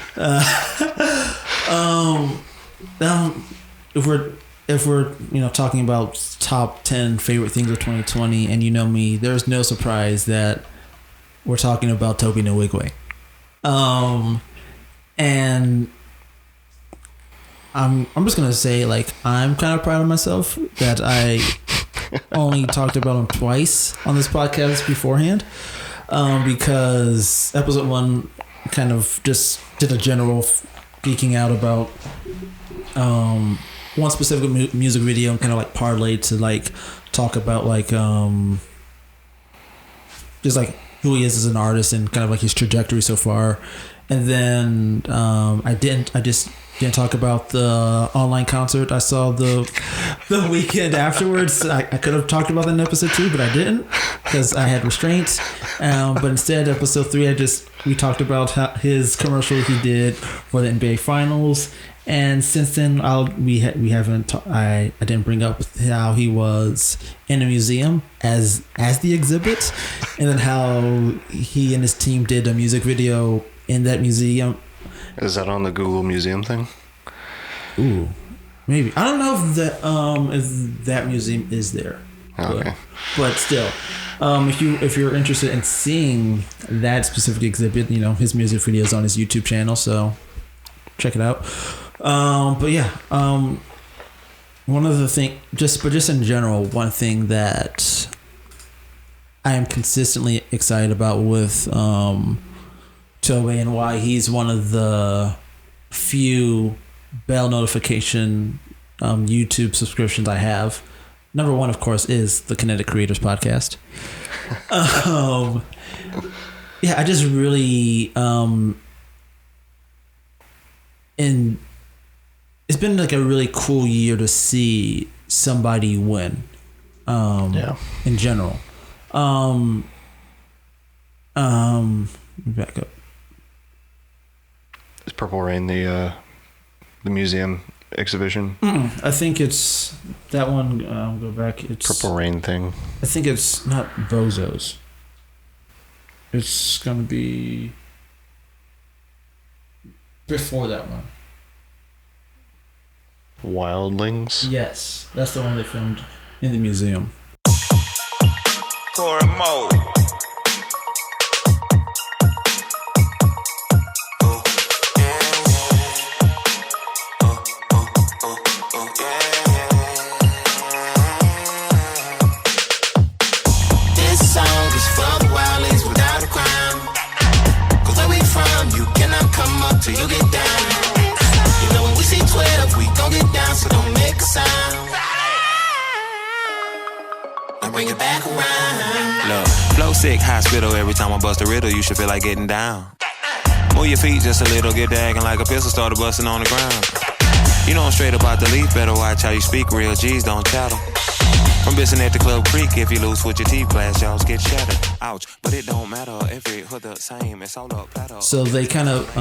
If we're you know, talking about top 10 favorite things of 2020, and you know me, there's no surprise that we're talking about Toby No Wigway. And I'm just gonna say, like, I'm kind of proud of myself that I only talked about him twice on this podcast beforehand. Because episode 1 kind of just did a general geeking out about one specific music video, and kind of like parlayed to like talk about like just like who he is as an artist and kind of like his trajectory so far. And then I just didn't talk about the online concert I saw the weekend afterwards. I could have talked about that in episode 2, but I didn't because I had restraints. But instead, episode 3, we talked about his commercial he did for the NBA Finals. And since then, we haven't. I didn't bring up how he was in a museum as the exhibit, and then how he and his team did a music video in that museum. Is that on the Google Museum thing? Ooh, maybe. I don't know if that museum is there. Okay. But still, if you're interested in seeing that specific exhibit, you know, his music video is on his YouTube channel, so check it out. But yeah, one of the things, just in general, one thing that I am consistently excited about with Toby, and why he's one of the few bell notification YouTube subscriptions I have. Number 1, of course, is the Kinetik Creators podcast. Yeah, I just really and it's been like a really cool year to see somebody win. In general. Back up. Is Purple Rain the museum exhibition? I think it's that one. Go back. It's Purple Rain thing. I think it's not Bozos. It's gonna be before that one. Wildlings? Yes, that's the one they filmed in the museum. Core mode. This song is for the wildlings without a crime. 'Cause where we from, you cannot come up till you get down. You know when we see 12, we gon' get down, so don't make a sound. Now bring it back around. Look, flow sick, hospital. Every time I bust a riddle, you should feel like getting down. Move your feet just a little, get dagging like a pistol started busting on the ground. You know I'm straight about the leaf, better watch how you speak. Real G's don't chattel. From Bisson at the Club Creek, if you lose with your teeth, glass jaws get shattered. Ouch, but it don't matter. Every hood the same, it's all up platter. So they kind of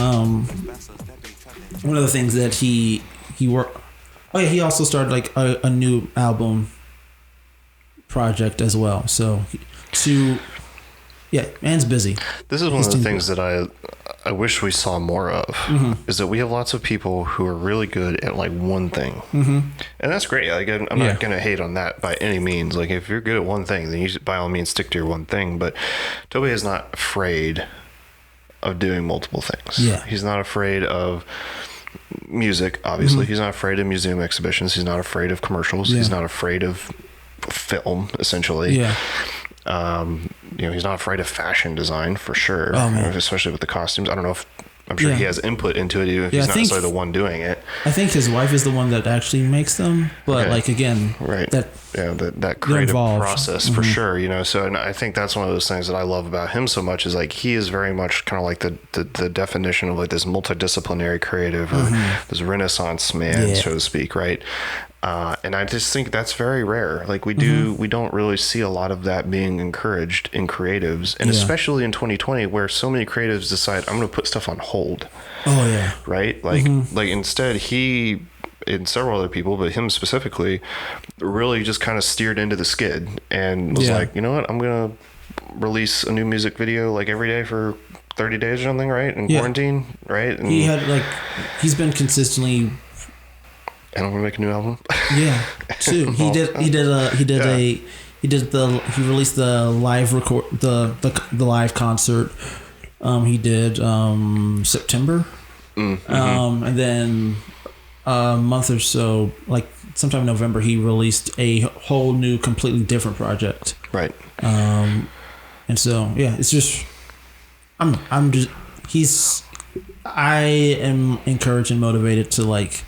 one of the things that he worked. Oh yeah, he also started like a new album project as well. So man's busy. This is one of the things that I wish we saw more of, is that we have lots of people who are really good at like one thing, and that's great. Like I'm not gonna hate on that by any means. Like if you're good at one thing, then you should by all means stick to your one thing. But Toby is not afraid of doing multiple things. Yeah, he's not afraid of music. Obviously, he's not afraid of museum exhibitions. He's not afraid of commercials. He's not afraid of film, essentially. He's not afraid of fashion design for sure, especially with the costumes. I don't know if I'm sure he has input into it. If he's not necessarily the one doing it. I think his wife is the one that actually makes them, but like again, that creative process for sure. So, and I think that's one of those things that I love about him so much is like he is very much kind of like the definition of like this multidisciplinary creative or this Renaissance man, so to speak, right? And I just think that's very rare. Like we don't really see a lot of that being encouraged in creatives, and especially in 2020 where so many creatives decide I'm going to put stuff on hold. Oh yeah. Right? Like instead he and several other people, but him specifically, really just kind of steered into the skid and was like, you know what, I'm going to release a new music video like every day for 30 days or something, right? In quarantine, right? And he had he's been consistently. And I'm gonna make a new album. Yeah, too. He released the live the live concert. He did September, and then a month or so, like sometime in November, he released a whole new, completely different project. Right. And so it's just I am encouraged and motivated to like.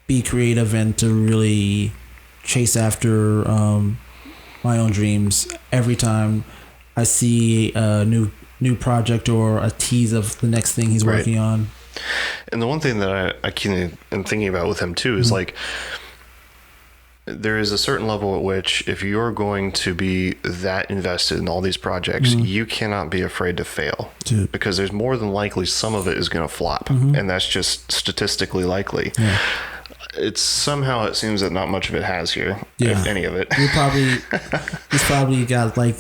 Be creative and to really chase after my own dreams every time I see a new project or a tease of the next thing he's working on. And the one thing that I am thinking about with him too is like there is a certain level at which if you're going to be that invested in all these projects, you cannot be afraid to fail. Dude. Because there's more than likely some of it is going to flop, and that's just statistically likely. It's somehow it seems that not much of it has here, if any of it. He's probably got like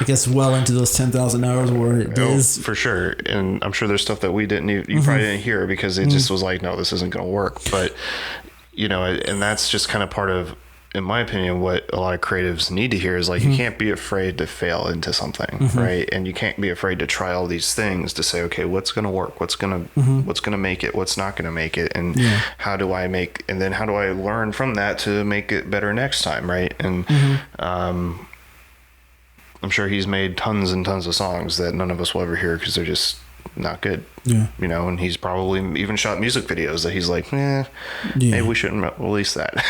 I guess well into those 10,000 hours where it is for sure, and I'm sure there's stuff that we didn't you probably didn't hear because it just was like, no, this isn't going to work. But and that's just kind of part of, in my opinion, what a lot of creatives need to hear is like, you can't be afraid to fail into something, right? And you can't be afraid to try all these things to say, okay, what's going to work? What's going to make it? What's not going to make it? And how do I learn from that to make it better next time, right? And I'm sure he's made tons and tons of songs that none of us will ever hear because they're just not good. And he's probably even shot music videos that he's like, maybe we shouldn't release that.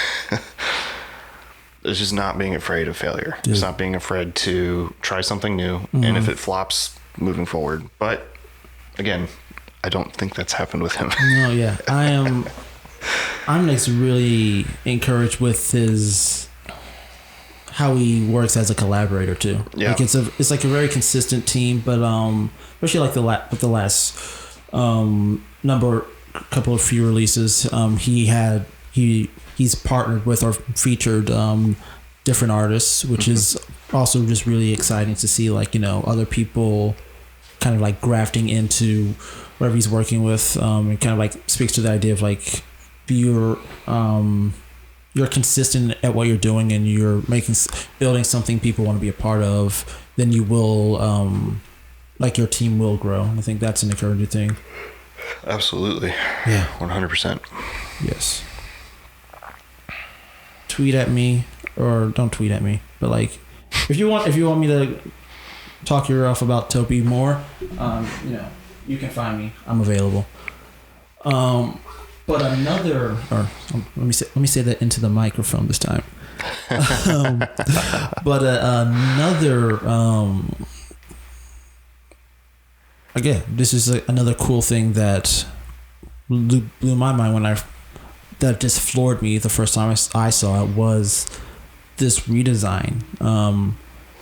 It's just not being afraid of failure. It's not being afraid to try something new, and if it flops, moving forward. But again, I don't think that's happened with him. No, yeah, I'm like really encouraged with how he works as a collaborator too. Yeah, like it's like a very consistent team, but especially like with the last couple of few releases, he's partnered with or featured different artists, which is also just really exciting to see, like, you know, other people kind of like grafting into whatever he's working with, and kind of like speaks to the idea of like you're consistent at what you're doing and you're building something people want to be a part of, then you will like your team will grow. I think that's an encouraging thing. Absolutely. Yeah. 100%. Yes. Tweet at me, or don't tweet at me, but like if you want me to talk your off about Topi more, you know, you can find me. I'm available. But another, or let me say that into the microphone this time. But another, again, this is another cool thing that blew my mind that just floored me the first time I saw it, was this redesign.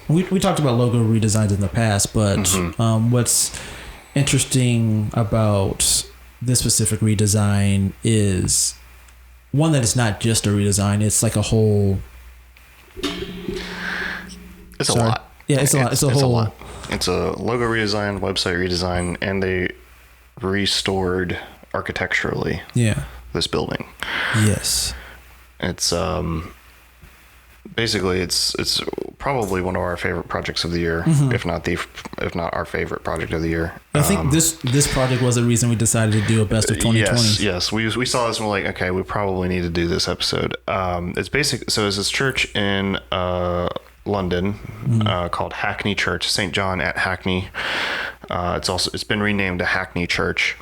We talked about logo redesigns in the past, but what's interesting about this specific redesign is one that it's not just a redesign, it's like a whole, it's a lot. Yeah, it's a lot. It's a whole. It's a logo redesign, website redesign, and they restored architecturally. Yeah. This building. Yes. It's basically it's probably one of our favorite projects of the year, if not our favorite project of the year. I think this project was the reason we decided to do a best of 2020. Yes. We saw this and we're like, okay, we probably need to do this episode. It's basic. So it's this church in London called Hackney Church, St. John at Hackney. It's been renamed to Hackney Church,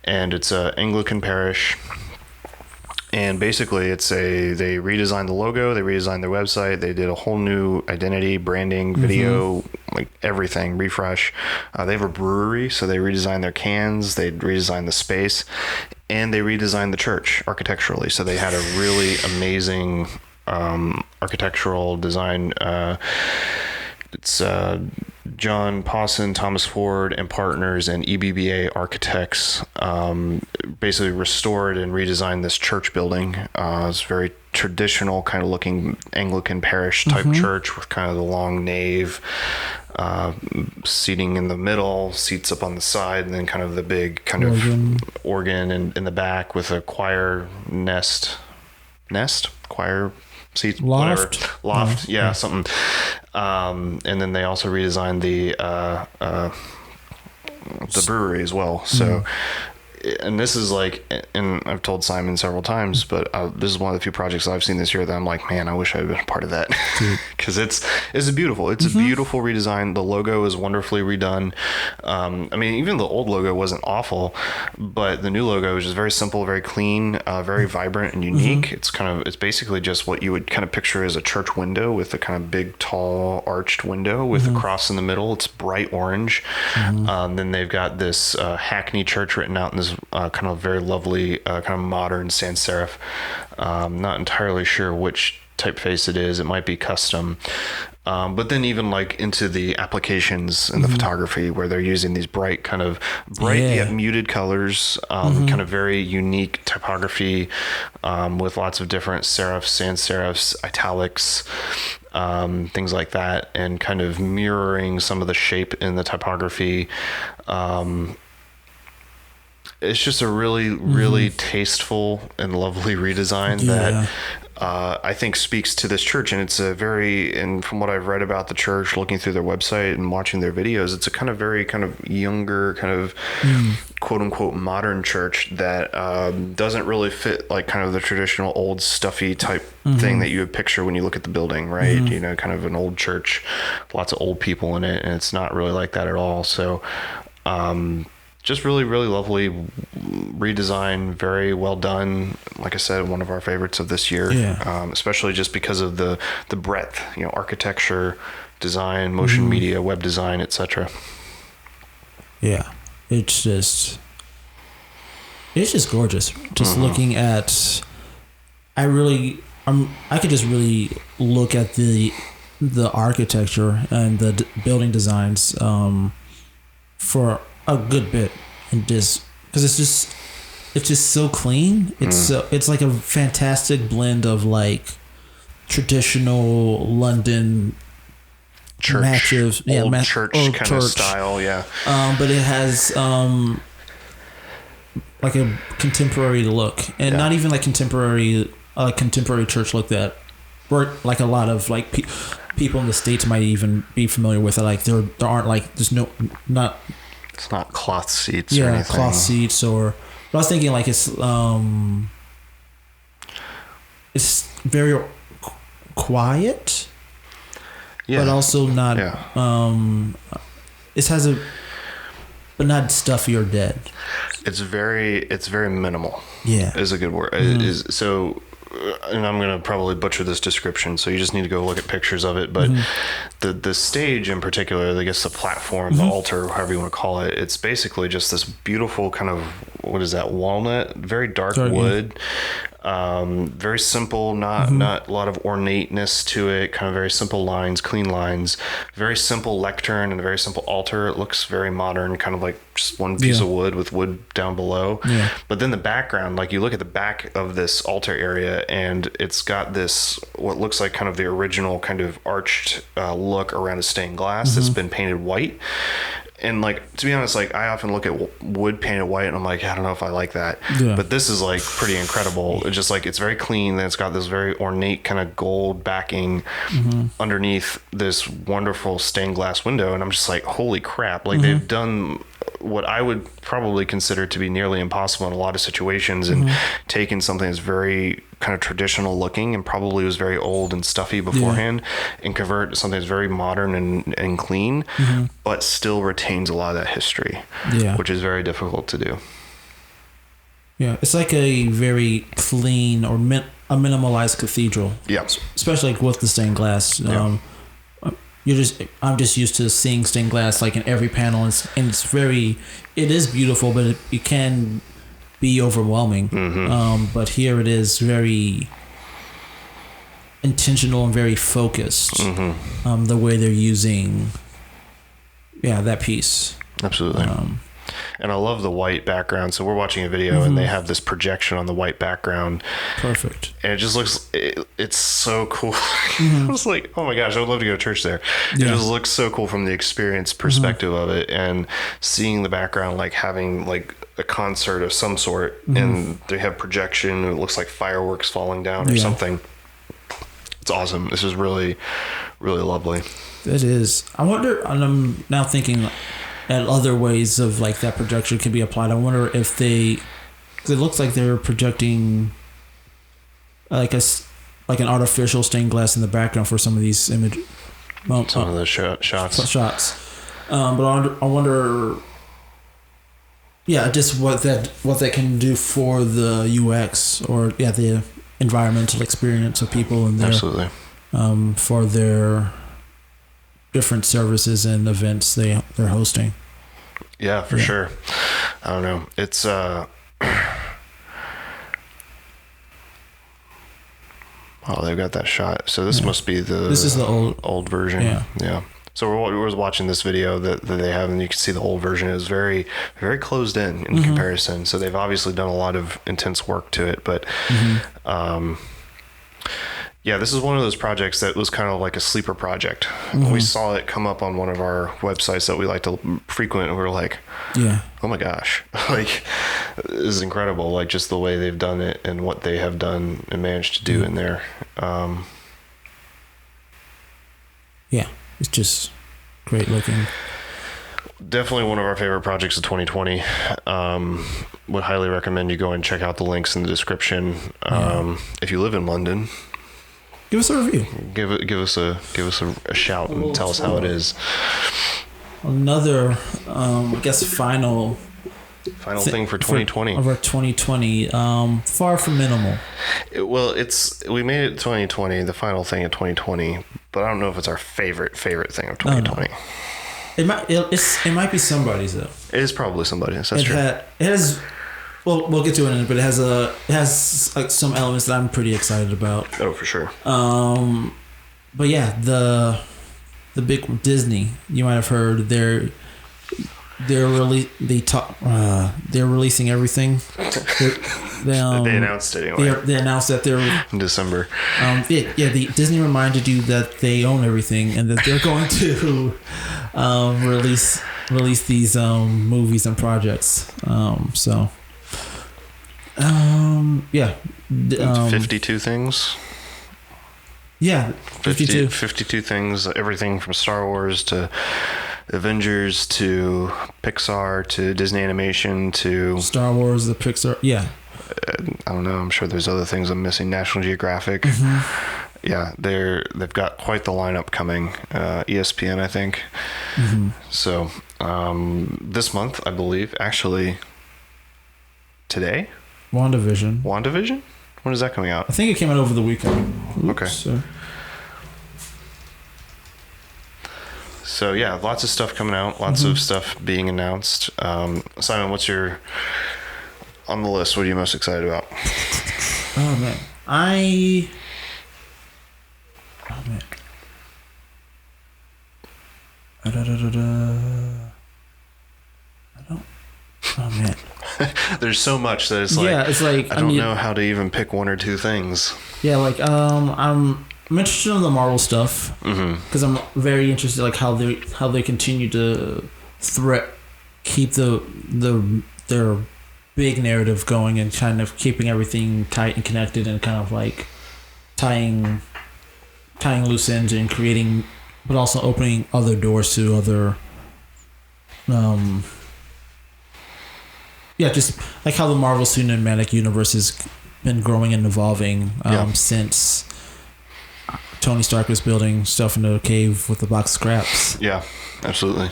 and it's a Anglican parish. And basically they redesigned the logo, they redesigned their website, they did a whole new identity, branding, video, like everything, refresh. They have a brewery, so they redesigned their cans, they redesigned the space, and they redesigned the church architecturally. So they had a really amazing architectural design. It's John Pawson, Thomas Ford, and partners, and EBBA architects basically restored and redesigned this church building. It's very traditional kind of looking Anglican parish type church with kind of the long nave, seating in the middle, seats up on the side, and then kind of the big kind of organ in the back with a choir choir seats, loft, something. And then they also redesigned the brewery as well. So, and this is like, and I've told Simon several times, but this is one of the few projects I've seen this year that I'm like, man, I wish I had been a part of that, because it's beautiful. It's a beautiful redesign. The logo is wonderfully redone. I mean, even the old logo wasn't awful, but the new logo is just very simple, very clean, very vibrant and unique. It's basically just what you would kind of picture as a church window, with a kind of big, tall, arched window with a cross in the middle. It's bright orange. Then they've got this Hackney Church written out in this kind of very lovely, kind of modern sans serif. Not entirely sure which typeface it is. It might be custom. But then even like into the applications and the photography, where they're using these bright yet muted colors, kind of very unique typography, with lots of different serifs, sans serifs, italics, things like that, and kind of mirroring some of the shape in the typography. It's just a really, really tasteful and lovely redesign that I think speaks to this church. And it's and from what I've read about the church, looking through their website and watching their videos, it's a kind of very kind of younger, kind of quote unquote modern church that doesn't really fit like kind of the traditional old stuffy type thing that you would picture when you look at the building, right? You know, kind of an old church, lots of old people in it, and it's not really like that at all. So, just really, really lovely redesign, very well done. Like I said, one of our favorites of this year, especially just because of the breadth, you know, architecture, design, motion media, web design, etc. Yeah, it's just It's just gorgeous. Just looking at, I could just really look at the architecture and the building designs for a good bit, and just because it's just so clean. It's like a fantastic blend of like traditional London church, matches, old church kind of style, yeah. But it has like a contemporary look, and not even like contemporary church look that like a lot of like people in the States might even be familiar with it. Like there aren't like it's not cloth seats or anything. Cloth seats or. But I was thinking like it's very quiet, but also not. It has but not stuffy or dead. It's very minimal. Yeah, is a good word. Is so. And I'm going to probably butcher this description, so you just need to go look at pictures of it. But the stage in particular, I guess the platform, the altar, however you want to call it, it's basically just this beautiful kind of, what is that, walnut, very dark wood. Very simple, not a lot of ornateness to it, kind of very simple lines, clean lines, very simple lectern and a very simple altar. It looks very modern, kind of like just one piece of wood with wood down below. Yeah. But then the background, like you look at the back of this altar area and it's got this, what looks like kind of the original kind of arched look around a stained glass that's been painted white. And like, to be honest, like I often look at wood painted white and I'm like, I don't know if I like that. Yeah. But this is like pretty incredible. It's just like, it's very clean. Then it's got this very ornate kind of gold backing underneath this wonderful stained glass window. And I'm just like, holy crap. Like they've done what I would probably consider to be nearly impossible in a lot of situations, and taken something that's very kind of traditional looking and probably was very old and stuffy beforehand and convert it to something that's very modern and clean, but still retains a lot of that history, which is very difficult to do. Yeah, it's like a very clean or a minimalized cathedral. Yeah, especially like with the stained glass. I'm just used to seeing stained glass like in every panel, and it is beautiful, but it can be overwhelming. But here it is very intentional and very focused. The way they're using, that piece. Absolutely. And I love the white background. So we're watching a video and they have this projection on the white background. Perfect. And it just looks, it's so cool. I was like, oh my gosh, I would love to go to church there. It just looks so cool from the experience perspective of it, and seeing the background, like having like a concert of some sort, and they have projection and it looks like fireworks falling down or something. It's awesome. This is really, really lovely. It is. I wonder, and I'm now thinking at other ways of like that projection can be applied. I wonder if it looks like they're projecting like an artificial stained glass in the background for some of these images. Some of the shots. But I wonder, just what that can do for the UX or the environmental experience of people and their, absolutely, for their different services and events they're hosting. Yeah, for sure. I don't know. It's oh, they've got that shot. So this must be this is the old version. Yeah. So we're watching this video that they have, and you can see the old version is very, very closed in comparison. So they've obviously done a lot of intense work to it, but this is one of those projects that was kind of like a sleeper project. We saw it come up on one of our websites that we like to frequent, and we were like, oh my gosh, like this is incredible. Like just the way they've done it and what they have done and managed to do in there. It's just great looking. Definitely one of our favorite projects of 2020. Would highly recommend you go and check out the links in the description. If you live in London, give us a review. Give us a shout and tell us how it is. Another, I guess, final thing for 2020. Of our 2020, far from minimal. We made it 2020, the final thing of 2020, but I don't know if it's our favorite thing of 2020. It might be somebody's though. It is probably somebody's. That's true. Well, we'll get to it in a minute, but it has like some elements that I'm pretty excited about. Oh, for sure. But yeah, the big Disney, you might have heard they're releasing everything. They announced it anyway. They announced that they're in December. The Disney reminded you that they own everything and that they're going to release these movies and projects. 52 things. Yeah, 52. 52 things. Everything from Star Wars to Avengers to Pixar to Disney Animation to Star Wars, the Pixar. Yeah. I don't know. I'm sure there's other things I'm missing. National Geographic. Mm-hmm. Yeah, they've got quite the lineup coming. ESPN, I think. Mm-hmm. So this month, I believe, actually today. WandaVision. When is that coming out? I think it came out over the weekend. Okay. So yeah, lots of stuff coming out. Lots of stuff being announced. Simon, what's your on the list? What are you most excited about? Oh man, I don't. Oh man. There's so much that it's like I don't know how to even pick one or two things. Yeah, like I'm interested in the Marvel stuff because I'm very interested like how they continue to keep their big narrative going and kind of keeping everything tight and connected and kind of like tying loose ends and creating, but also opening other doors to other just like how the Marvel Cinematic Universe has been growing and evolving since Tony Stark was building stuff into a cave with a box of scraps. Yeah, absolutely.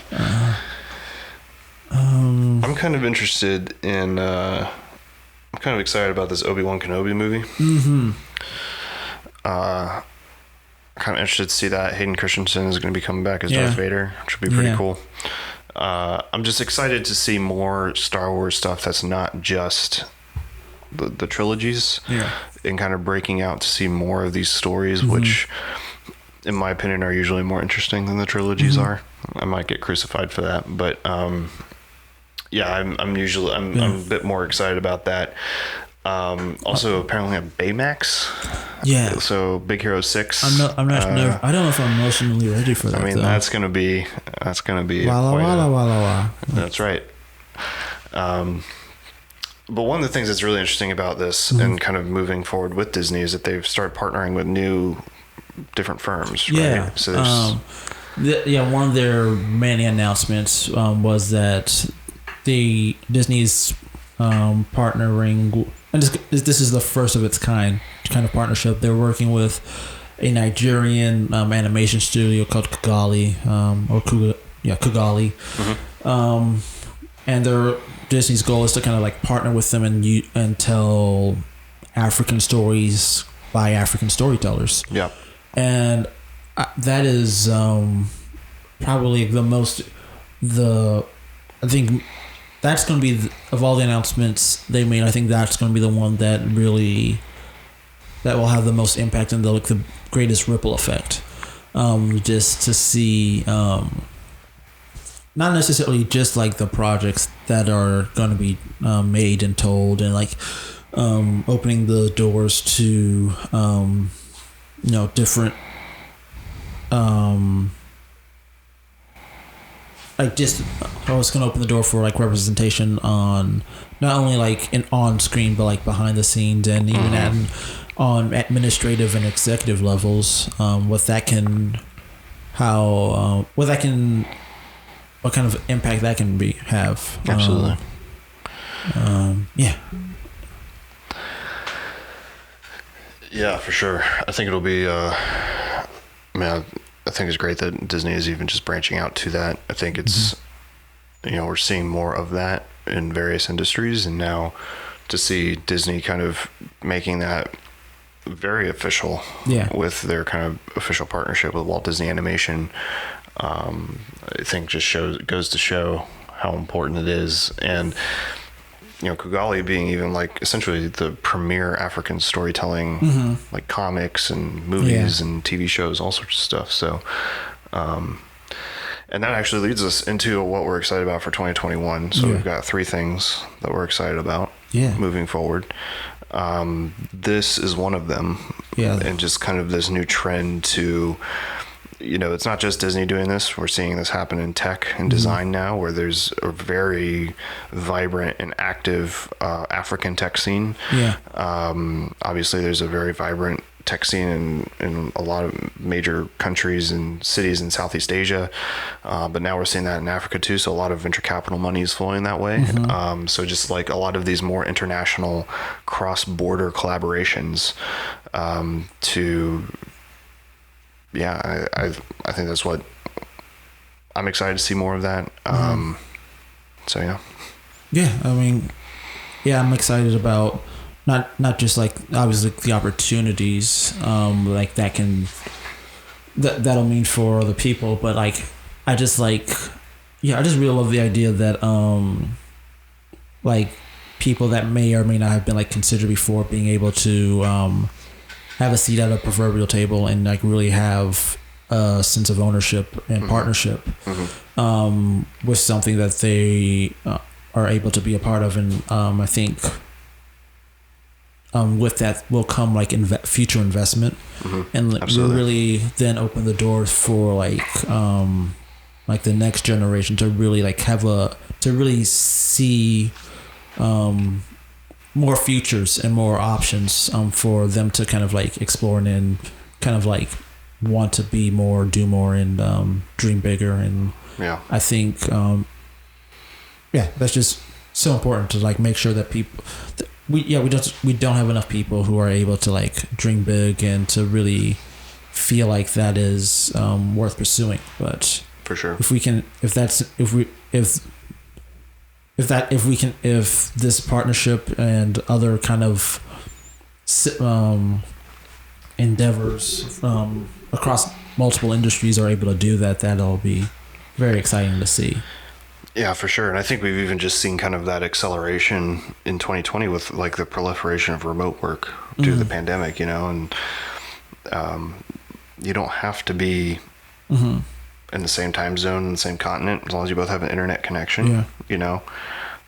I'm kind of interested in. I'm kind of excited about this Obi-Wan Kenobi movie. Mm-hmm. Kind of interested to see that Hayden Christensen is going to be coming back as Darth Vader, which would be pretty cool. I'm just excited to see more Star Wars stuff that's not just the trilogies, and kind of breaking out to see more of these stories, which, in my opinion, are usually more interesting than the trilogies are. I might get crucified for that, but I'm a bit more excited about that. Also, apparently on Baymax. Yeah. So Big Hero 6. I don't know if I'm emotionally ready for that. I mean, though. that's gonna be. Walla. That's right. But one of the things that's really interesting about this and kind of moving forward with Disney is that they've started partnering with different firms. Right? Yeah. So one of their many announcements was that Disney's partnering, and this is the first of its kind of partnership. They're working with a Nigerian animation studio called Kugali, Kugali, and Disney's goal is to kind of like partner with them and tell African stories by African storytellers. Yeah, and that is probably I think that's going to be of all the announcements they made. I think that's going to be the one that will have the most impact and the greatest ripple effect. Just to see, not necessarily just like the projects that are going to be made and told, and like opening the doors to different. Like just, I was going to open the door for like representation on not only like on screen, but like behind the scenes and even on administrative and executive levels. What kind of impact that can have. Absolutely. Yeah, for sure. I think it'll be. I think it's great that Disney is even just branching out to that. I think it's, we're seeing more of that in various industries, and now to see Disney kind of making that very official with their kind of official partnership with Walt Disney Animation, I think just goes to show how important it is. And Kigali being even like essentially the premier African storytelling, like comics and movies and TV shows, all sorts of stuff. So, and that actually leads us into what we're excited about for 2021. So we've got 3 things that we're excited about moving forward. This is one of them. Yeah. And just kind of this new trend to, it's not just Disney doing this. We're seeing this happen in tech and design now, where there's a very vibrant and active African tech scene. Yeah. Obviously, there's a very vibrant tech scene in a lot of major countries and cities in Southeast Asia. But now we're seeing that in Africa too. So a lot of venture capital money is flowing that way. So just like a lot of these more international cross-border collaborations I think that's what I'm excited to see more of that. So yeah. Yeah, I mean, I'm excited about not just like obviously the opportunities like that'll mean for other people, but like I just really love the idea that like people that may or may not have been like considered before being able to have a seat at a proverbial table and like really have a sense of ownership and partnership with something that they are able to be a part of. And I think with that will come like future investment and will really then open the doors for like the next generation to really like to really see more futures and more options for them to kind of like explore and then kind of like want to be more, do more, and dream bigger. And I think that's just so important to like make sure that people we don't have enough people who are able to like dream big and to really feel like that is worth pursuing. But for sure, if this partnership and other kind of endeavors across multiple industries are able to do that, that'll be very exciting to see. Yeah, for sure. And I think we've even just seen kind of that acceleration in 2020 with like the proliferation of remote work due to the pandemic, and you don't have to be in the same time zone, in the same continent, as long as you both have an internet connection,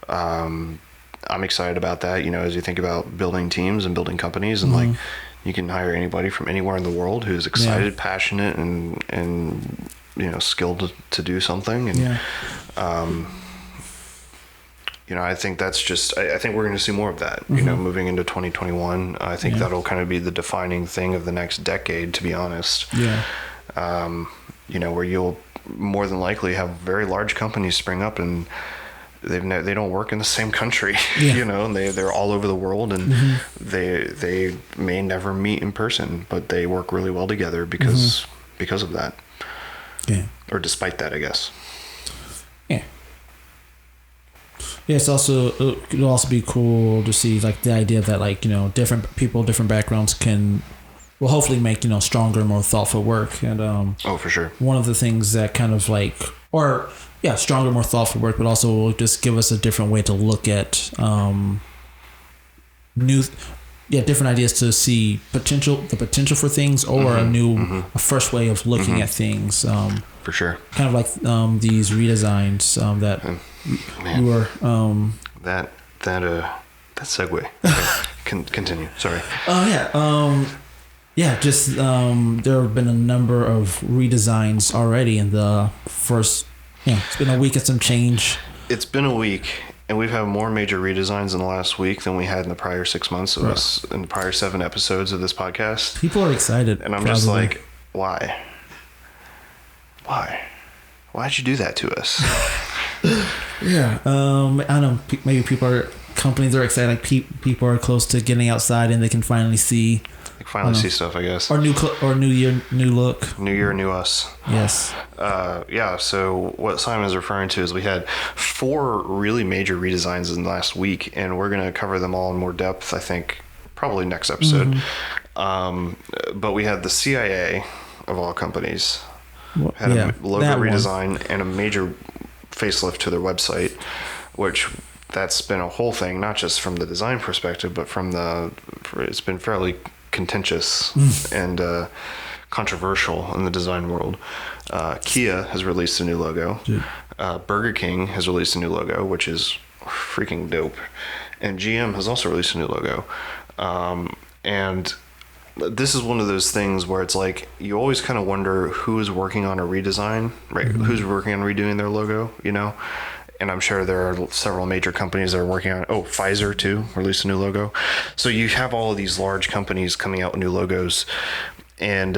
I'm excited about that, as you think about building teams and building companies and like you can hire anybody from anywhere in the world who's excited, passionate, and skilled to do something. And I think that's just I think we're going to see more of that moving into 2021. I think that'll kind of be the defining thing of the next decade, to be honest. Where you'll more than likely have very large companies spring up and they don't work in the same country, and they're all over the world, and they may never meet in person, but they work really well together because of that. Or despite that, I guess. It'll also be cool to see like the idea that like different people, different backgrounds will hopefully make stronger, more thoughtful work. And for sure, one of the things that kind of like stronger, more thoughtful work, but also will just give us a different way to look at different ideas to see the potential for things, or a fresh way of looking at things. For sure. Kind of like these redesigns that you were that segue. Continue. Sorry. Just there have been a number of redesigns already in the first. It's been a week and some change. It's been a week, and we've had more major redesigns in the last week than we had in the prior 6 months of us, in the prior 7 episodes of this podcast. People are excited. And I'm just like, why? Why'd you do that to us? I don't know. Maybe companies are excited. Like people are close to getting outside and they can finally see. See stuff, I guess. Or new year, new look. New year, new us. Yes. So what Simon is referring to is we had 4 really major redesigns in the last week, and we're going to cover them all in more depth, I think, probably next episode. But we had the CIA, of all companies, had a logo redesign and a major facelift to their website, which that's been a whole thing, not just from the design perspective, but it's been fairly contentious and controversial in the design world. Kia has released a new logo. Burger King has released a new logo, which is freaking dope. And GM has also released a new logo. And this is one of those things where it's like you always kind of wonder who is working on a redesign, right? Who's working on redoing their logo, you know? And I'm sure there are several major companies that are working on it. Oh, Pfizer too released a new logo. So you have all of these large companies coming out with new logos. And,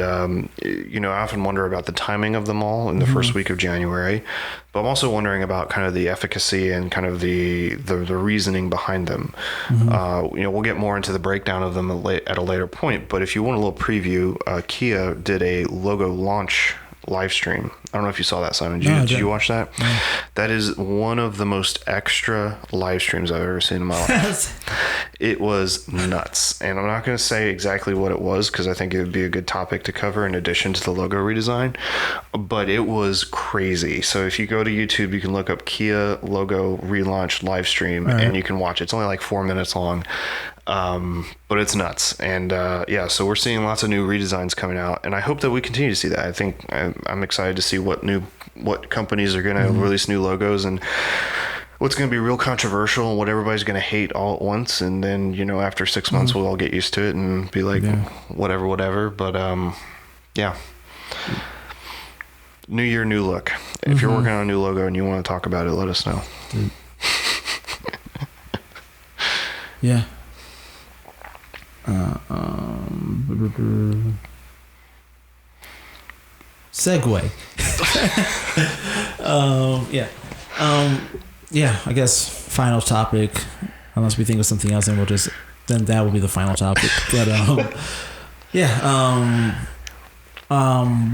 you know, I often wonder about the timing of them all in the first week of January. But I'm also wondering about kind of the efficacy and kind of the reasoning behind them. You know, we'll get more into the breakdown of them at a later point. But if you want a little preview, Kia did a logo launch live stream. I don't know if you saw that, Simon. Did you watch that? No. That is one of the most extra live streams I've ever seen in my life. It was nuts. And I'm not going to say exactly what it was because I think it would be a good topic to cover in addition to the logo redesign. But it was crazy. So if you go to YouTube, you can look up Kia logo relaunch live stream and you can watch it. It's only like 4 minutes long. But it's nuts. And yeah, so we're seeing lots of new redesigns coming out, and I hope that we continue to see that. I think I'm excited to see what companies are going to release new logos and what's going to be real controversial and what everybody's going to hate all at once. And then, you know, after 6 months, we'll all get used to it and be like, whatever. But yeah. New year, new look. If you're working on a new logo and you want to talk about it, let us know. Yeah. Segue. Yeah, I guess final topic, unless we think of something else, and then that will be the final topic. But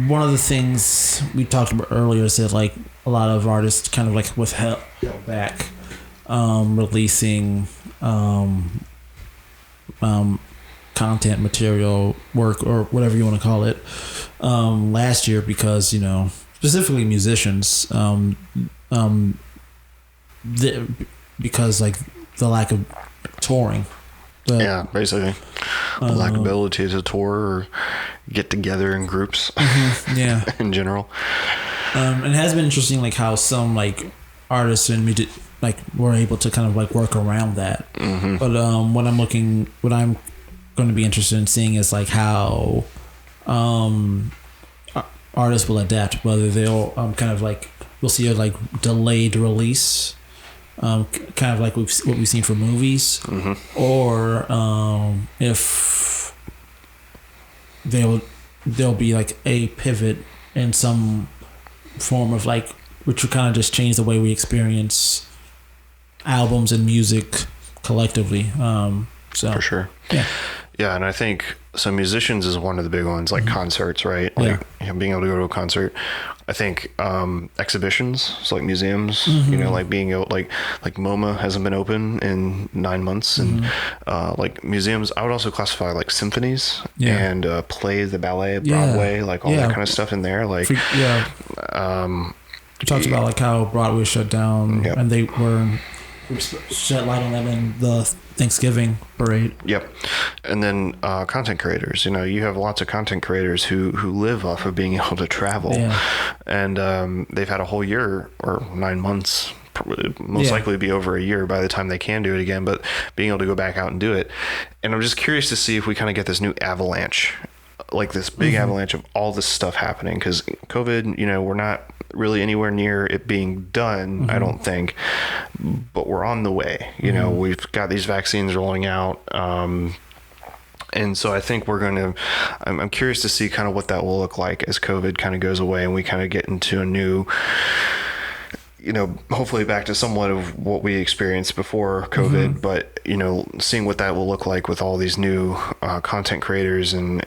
one of the things we talked about earlier is that like a lot of artists kind of like held back releasing content, material, work, or whatever you want to call it, last year because, you know, specifically musicians, because like the lack of touring. Basically. The lack of ability to tour or get together in groups. In general. And it has been interesting like how some like artists and music like were able to kind of like work around that. But what I'm going to be interested in seeing is like how artists will adapt, whether they'll kind of like we'll see a like delayed release, kind of like what we've seen for movies, or if there'll be like a pivot in some form of like which will kind of just change the way we experience albums and music collectively. So for sure. Yeah, and I think so musicians is one of the big ones, like concerts, right? Like you know, being able to go to a concert. I think exhibitions, so like museums, you know, like being able like MoMA hasn't been open in 9 months, and like museums. I would also classify like symphonies and plays, the ballet, Broadway, like all that kind of stuff in there. Like we talked about like how Broadway shut down, and they were shed light on them in the Thanksgiving parade. And then content creators, you know, you have lots of content creators who live off of being able to travel, and they've had a whole year or 9 months, most likely be over a year by the time they can do it again, but being able to go back out and do it. And I'm just curious to see if we kind of get this new avalanche, like this big avalanche of all this stuff happening, because COVID, you know, we're not really anywhere near it being done, I don't think, but we're on the way. You know, we've got these vaccines rolling out, and so I think I'm curious to see kind of what that will look like as COVID kind of goes away and we kind of get into a new, you know, hopefully back to somewhat of what we experienced before COVID, but, you know, seeing what that will look like with all these new content creators and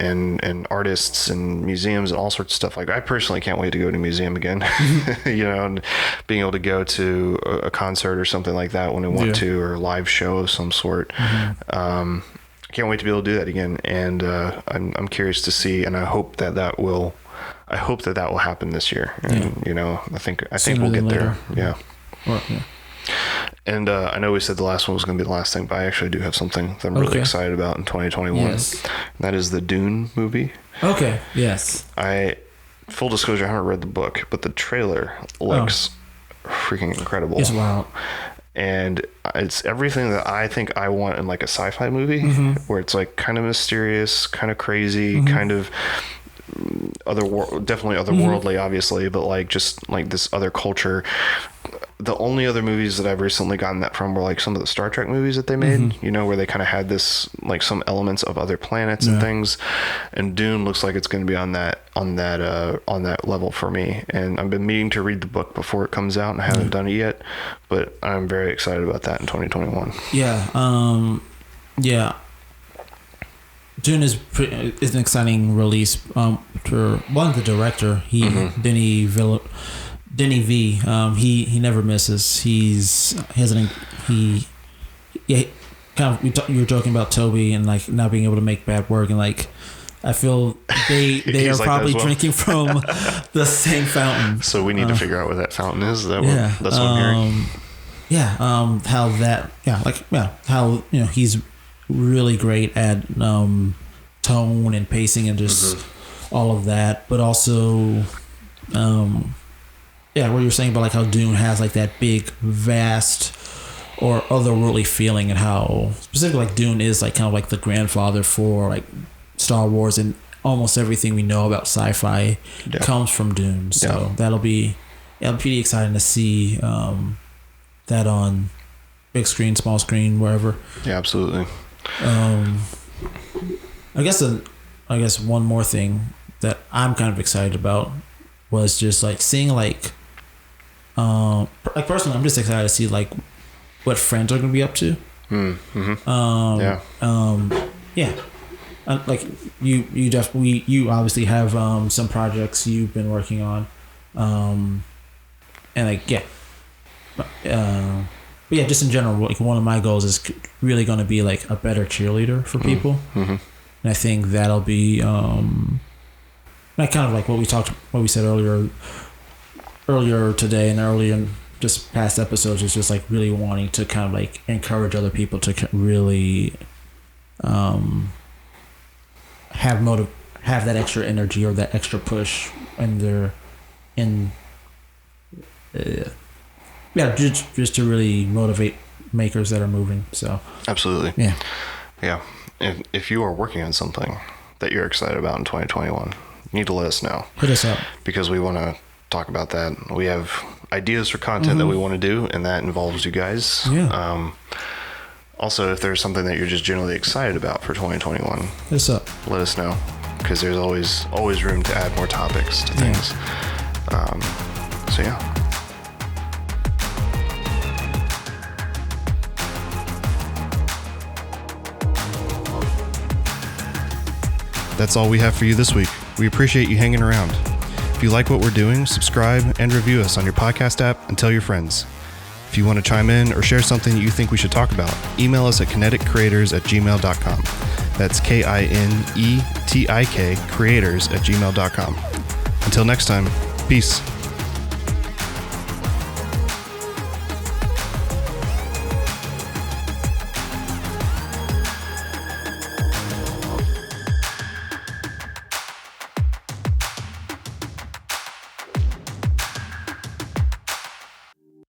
artists and museums and all sorts of stuff. Like, I personally can't wait to go to a museum again, you know, and being able to go to a concert or something like that when I want to, or a live show of some sort. I can't wait to be able to do that again. And I'm curious to see, and I hope that will happen this year. And, you know, I think we'll get there. And I know we said the last one was going to be the last thing, but I actually do have something that I'm really excited about in 2021. Yes. And that is the Dune movie. Okay. Yes. Full disclosure, I haven't read the book, but the trailer looks freaking incredible. It's wild. And it's everything that I think I want in like a sci-fi movie, where it's like kind of mysterious, kind of crazy, kind of definitely otherworldly, obviously, but like just like this other culture. The only other movies that I've recently gotten that from were like some of the Star Trek movies that they made, you know, where they kind of had this like some elements of other planets and things. And Dune looks like it's going to be on that level for me. And I've been meaning to read the book before it comes out, and I haven't done it yet, but I'm very excited about that in 2021. Yeah. Yeah. Dune is an exciting release. For one, the director, Denny V. He never misses. You were joking about Toby and like not being able to make bad work, and like I feel they are like probably drinking from the same fountain. So we need to figure out where that fountain is. That's what I'm hearing. How he's really great at tone and pacing and just all of that, but also what you're saying about like how Dune has like that big vast or otherworldly feeling, and how specifically like Dune is like kind of like the grandfather for like Star Wars, and almost everything we know about sci-fi comes from Dune. So that'll be pretty exciting to see that on big screen, small screen, wherever. Yeah, absolutely. I guess one more thing that I'm kind of excited about was just like seeing like personally, I'm just excited to see like what friends are going to be up to. Like you obviously have some projects you've been working on, and like but yeah, just in general, like one of my goals is really going to be like a better cheerleader for people, and I think that'll be like kind of like what we said earlier today and earlier in just past episodes, is just like really wanting to kind of like encourage other people to really have that extra energy or that extra push just to really motivate makers that are moving. So absolutely. Yeah. If you are working on something that you're excited about in 2021, you need to let us know. Hit us up, because we want to talk about that. We have ideas for content that we want to do, and that involves you guys. Also, if there's something that you're just generally excited about for 2021, hit us up. Let us know, because there's always room to add more topics to things. So yeah. That's all we have for you this week. We appreciate you hanging around. If you like what we're doing, subscribe and review us on your podcast app and tell your friends. If you want to chime in or share something you think we should talk about, email us at kinetikcreators@gmail.com. That's KINETIK creators@gmail.com. Until next time, peace.